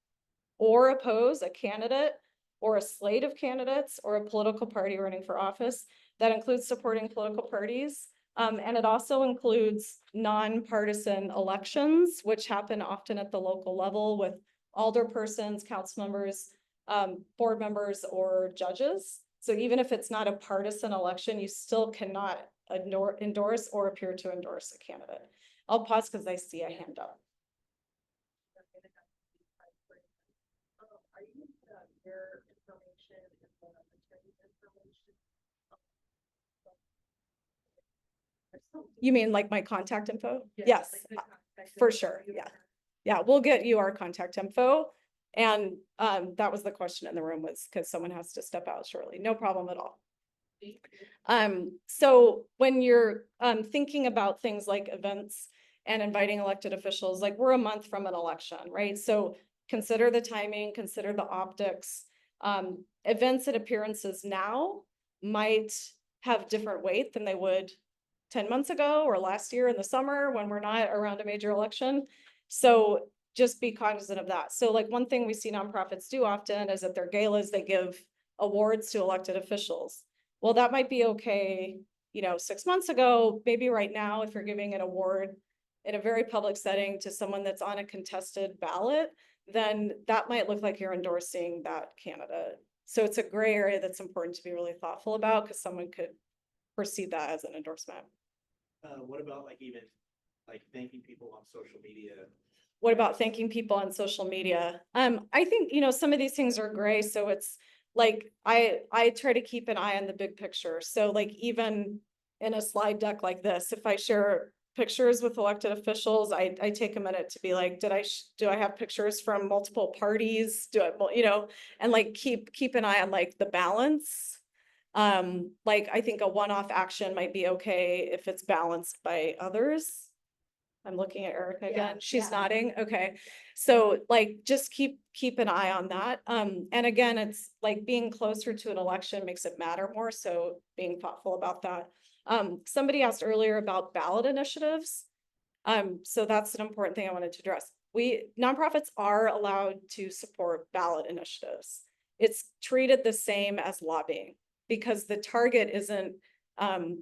[SPEAKER 1] or oppose a candidate or a slate of candidates or a political party running for office. That includes supporting political parties. And it also includes nonpartisan elections, which happen often at the local level with alderpersons, council members, board members, or judges. So even if it's not a partisan election, you still cannot endorse or appear to endorse a candidate. I'll pause because I see a hand up. Your information and the attorney's information. You mean like my contact info? Yes, for sure. Yeah. Yeah, we'll get you our contact info. And that was the question in the room, was because someone has to step out shortly. No problem at all. So when you're thinking about things like events and inviting elected officials, like we're a month from an election, right? So consider the timing, consider the optics. Events and appearances now might have different weight than they would 10 months ago or last year in the summer when we're not around a major election. So just be cognizant of that. So like one thing we see nonprofits do often is at their galas, they give awards to elected officials. Well, that might be okay, 6 months ago. Maybe right now, if you're giving an award in a very public setting to someone that's on a contested ballot, then that might look like you're endorsing that candidate. So it's a gray area that's important to be really thoughtful about, because someone could perceive that as an endorsement.
[SPEAKER 7] What about even thanking people on social media?
[SPEAKER 1] What about thanking people on social media? I think, some of these things are gray. So it's like, I try to keep an eye on the big picture. So like even in a slide deck like this, if I share pictures with elected officials, I take a minute to be like, do I have pictures from multiple parties? Do I, you know, and like keep an eye on like the balance. Like I think a one-off action might be okay if it's balanced by others. I'm looking at Erica again. She's nodding. Okay. So like, just keep an eye on that. And again, it's like being closer to an election makes it matter more. So being thoughtful about that. Somebody asked earlier about ballot initiatives. So that's an important thing I wanted to address. Nonprofits are allowed to support ballot initiatives. It's treated the same as lobbying because the target isn't,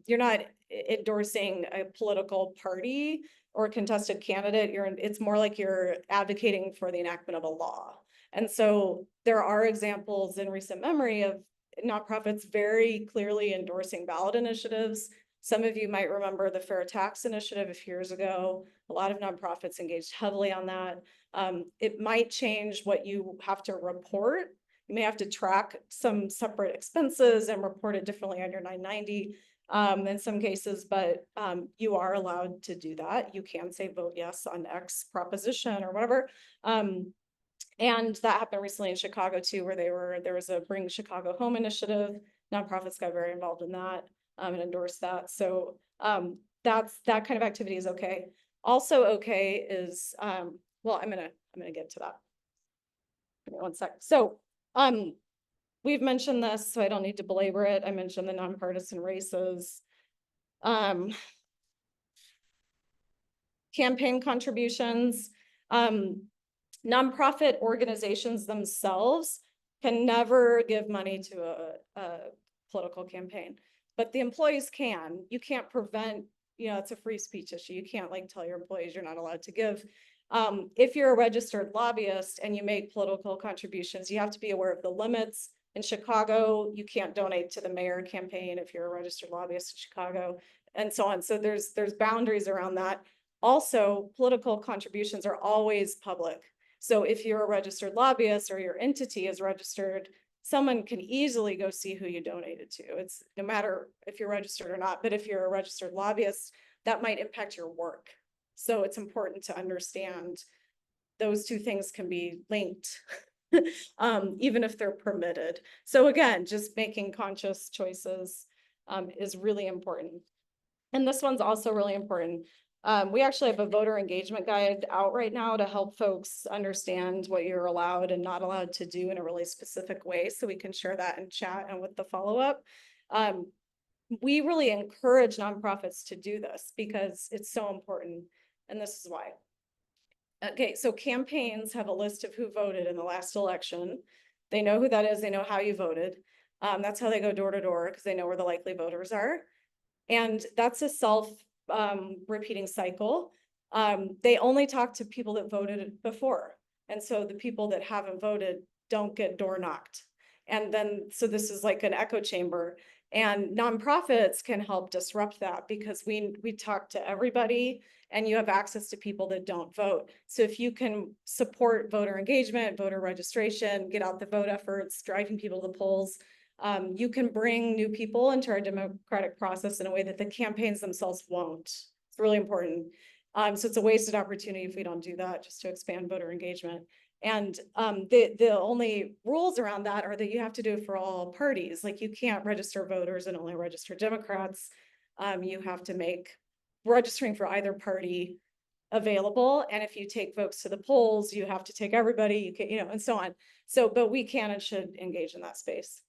[SPEAKER 1] you're not endorsing a political party or a contested candidate. It's more like you're advocating for the enactment of a law. And so there are examples in recent memory of nonprofits very clearly endorsing ballot initiatives. Some of you might remember the Fair Tax Initiative a few years ago. A lot of nonprofits engaged heavily on that. It might change what you have to report. You may have to track some separate expenses and report it differently on your 990 in some cases, but you are allowed to do that. You can say vote yes on X proposition or whatever. And that happened recently in Chicago too, where there was a Bring Chicago Home initiative. Nonprofits got very involved in that and endorsed that. So that kind of activity is okay. Also okay is, well, I'm gonna get to that. Give me one sec. So we've mentioned this, so I don't need to belabor it. I mentioned the nonpartisan races. Campaign contributions. Nonprofit organizations themselves can never give money to a political campaign, but the employees can. You can't prevent, you know, it's a free speech issue. You can't like tell your employees you're not allowed to give. If you're a registered lobbyist and you make political contributions, you have to be aware of the limits. In Chicago, you can't donate to the mayor campaign if you're a registered lobbyist in Chicago, and so on. So there's boundaries around that. Also, political contributions are always public. So if you're a registered lobbyist or your entity is registered, someone can easily go see who you donated to. It's no matter if you're registered or not, but if you're a registered lobbyist, that might impact your work. So it's important to understand those two things can be linked, even if they're permitted. So again, just making conscious choices is really important. And this one's also really important. We actually have a voter engagement guide out right now to help folks understand what you're allowed and not allowed to do in a really specific way. So we can share that in chat and with the follow-up. We really encourage nonprofits to do this because it's so important. And this is why. Okay, so campaigns have a list of who voted in the last election. They know who that is. They know how you voted. That's how they go door to door because they know where the likely voters are. And that's a self-repeating cycle. They only talk to people that voted before. And so the people that haven't voted don't get door knocked. And then, so this is like an echo chamber. And nonprofits can help disrupt that because we talk to everybody and you have access to people that don't vote. So if you can support voter engagement, voter registration, get out the vote efforts, driving people to the polls, you can bring new people into our democratic process in a way that the campaigns themselves won't. It's really important. So it's a wasted opportunity if we don't do that, just to expand voter engagement. And the only rules around that are that you have to do it for all parties. Like you can't register voters and only register Democrats. You have to make registering for either party available. And if you take folks to the polls, you have to take everybody, you can, you know, and so on. So, but we can and should engage in that space.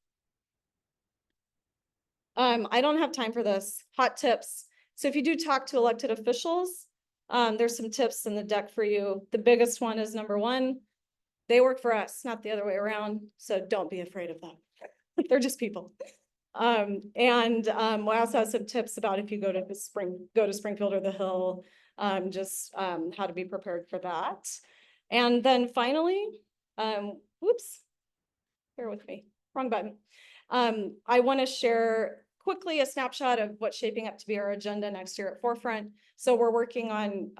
[SPEAKER 1] I don't have time for this. Hot tips. So if you do talk to elected officials, there's some tips in the deck for you. The biggest one is number one, they work for us, not the other way around. So don't be afraid of them. They're just people. We also have some tips about if you go to Springfield or the Hill, how to be prepared for that. And then finally, whoops, bear with me, wrong button. I want to share quickly a snapshot of what's shaping up to be our agenda next year at Forefront. So we're working on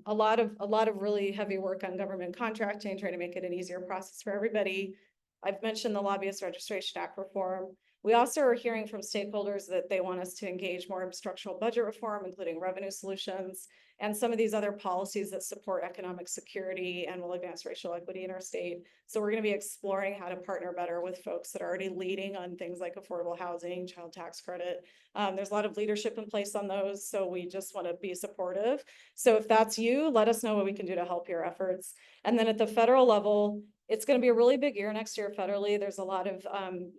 [SPEAKER 1] a lot of really heavy work on government contracting, trying to make it an easier process for everybody. I've mentioned the Lobbyist Registration Act reform. We also are hearing from stakeholders that they want us to engage more in structural budget reform, including revenue solutions, and some of these other policies that support economic security and will advance racial equity in our state. So we're going to be exploring how to partner better with folks that are already leading on things like affordable housing, child tax credit. There's a lot of leadership in place on those, so we just want to be supportive. So if that's you, let us know what we can do to help your efforts. And then at the federal level, it's going to be a really big year next year federally. There's a lot of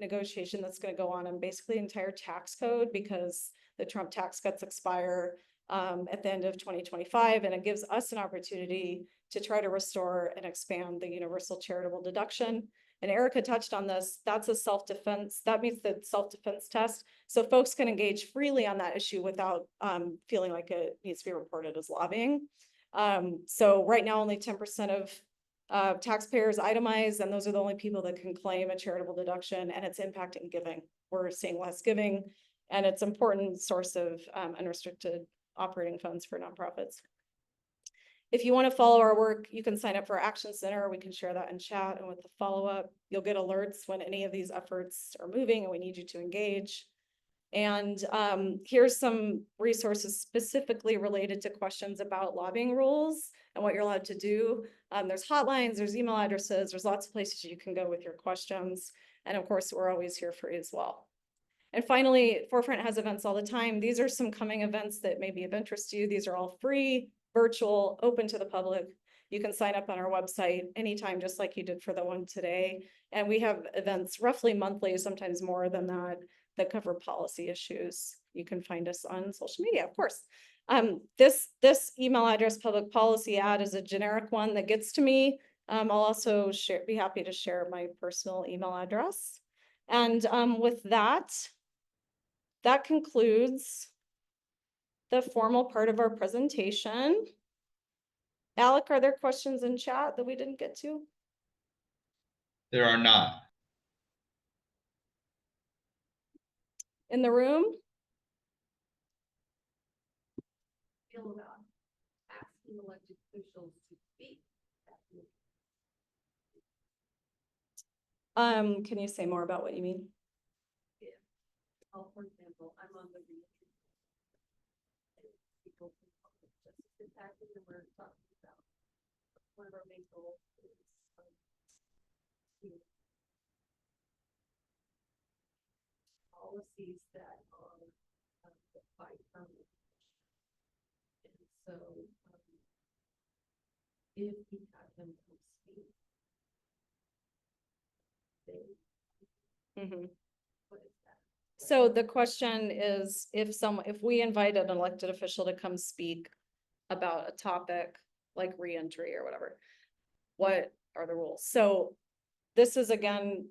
[SPEAKER 1] negotiation that's going to go on basically the entire tax code, because the Trump tax cuts expire at the end of 2025, and it gives us an opportunity to try to restore and expand the universal charitable deduction. And Erica touched on this. That's a self-defense. That meets the self-defense test. So folks can engage freely on that issue without feeling like it needs to be reported as lobbying. So right now, only 10% of taxpayers itemize, and those are the only people that can claim a charitable deduction, and it's impacting giving. We're seeing less giving, and it's an important source of unrestricted operating funds for nonprofits. If you want to follow our work, you can sign up for our Action Center. We can share that in chat, and with the follow-up, you'll get alerts when any of these efforts are moving and we need you to engage. And here's some resources specifically related to questions about lobbying rules and what you're allowed to do. There's hotlines, there's email addresses, there's lots of places you can go with your questions. And of course, we're always here for you as well. And finally, Forefront has events all the time. These are some coming events that may be of interest to you. These are all free, virtual, open to the public. You can sign up on our website anytime, just like you did for the one today. And we have events roughly monthly, sometimes more than that cover policy issues. You can find us on social media, of course. This email address, public policy ad, is a generic one that gets to me. I'll also be happy to share my personal email address. And with that concludes the formal part of our presentation. Alec, are there questions in chat that we didn't get to?
[SPEAKER 4] There are not.
[SPEAKER 1] In the room?
[SPEAKER 6] Feel about asking elected officials to speak.
[SPEAKER 1] Can you say more about what you mean?
[SPEAKER 6] For example, I'm on the people justice impact, and we're talking about one of our main goals is policies that are the fight from. And so if we have them come speak,
[SPEAKER 1] Mm-hmm.
[SPEAKER 6] what is that?
[SPEAKER 1] So the question is, if we invited an elected official to come speak about a topic like reentry or whatever, what are the rules? So this is again,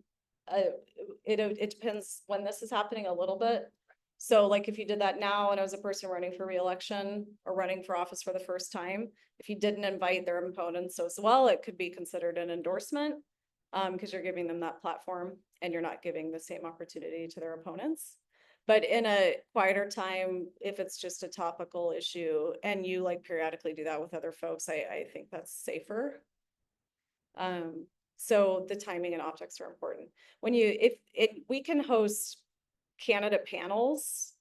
[SPEAKER 1] it depends when this is happening a little bit. So like if you did that now and I was a person running for re-election or running for office for the first time, if you didn't invite their opponents as well, it could be considered an endorsement because you're giving them that platform and you're not giving the same opportunity to their opponents. But in a quieter time, if it's just a topical issue and you like periodically do that with other folks, I think that's safer. So the timing and optics are important. We can host candidate panels.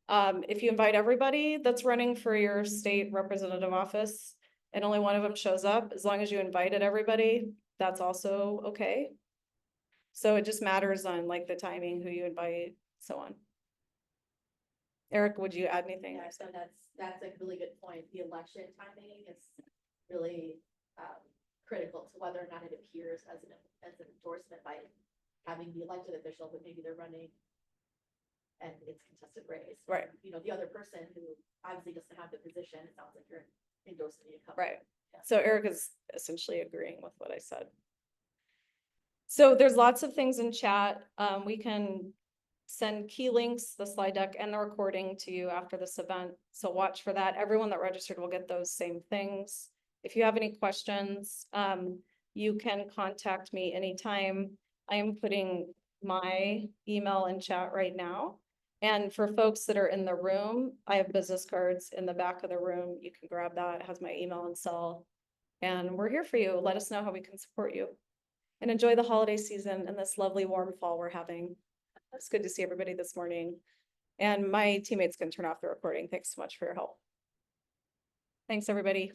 [SPEAKER 1] If you invite everybody that's running for your state representative office and only one of them shows up, as long as you invited everybody, that's also okay. So it just matters on like the timing, who you invite, so on. Eric, would you add anything?
[SPEAKER 3] Yeah, so that's a really good point. The election timing is really critical to whether or not it appears as an endorsement by having the elected official, but maybe they're running and it's contested race.
[SPEAKER 1] Right.
[SPEAKER 3] You know, the other person who obviously doesn't have the position, it sounds like you're endorsing the incumbent.
[SPEAKER 1] Right.
[SPEAKER 3] Yeah.
[SPEAKER 1] So Eric is essentially agreeing with what I said. So there's lots of things in chat. We can send key links, the slide deck and the recording to you after this event. So watch for that. Everyone that registered will get those same things. If you have any questions, you can contact me anytime. I am putting my email in chat right now. And for folks that are in the room, I have business cards in the back of the room. You can grab that. It has my email and cell. And we're here for you. Let us know how we can support you. And enjoy the holiday season and this lovely warm fall we're having. It's good to see everybody this morning. And my teammates can turn off the recording. Thanks so much for your help. Thanks, everybody.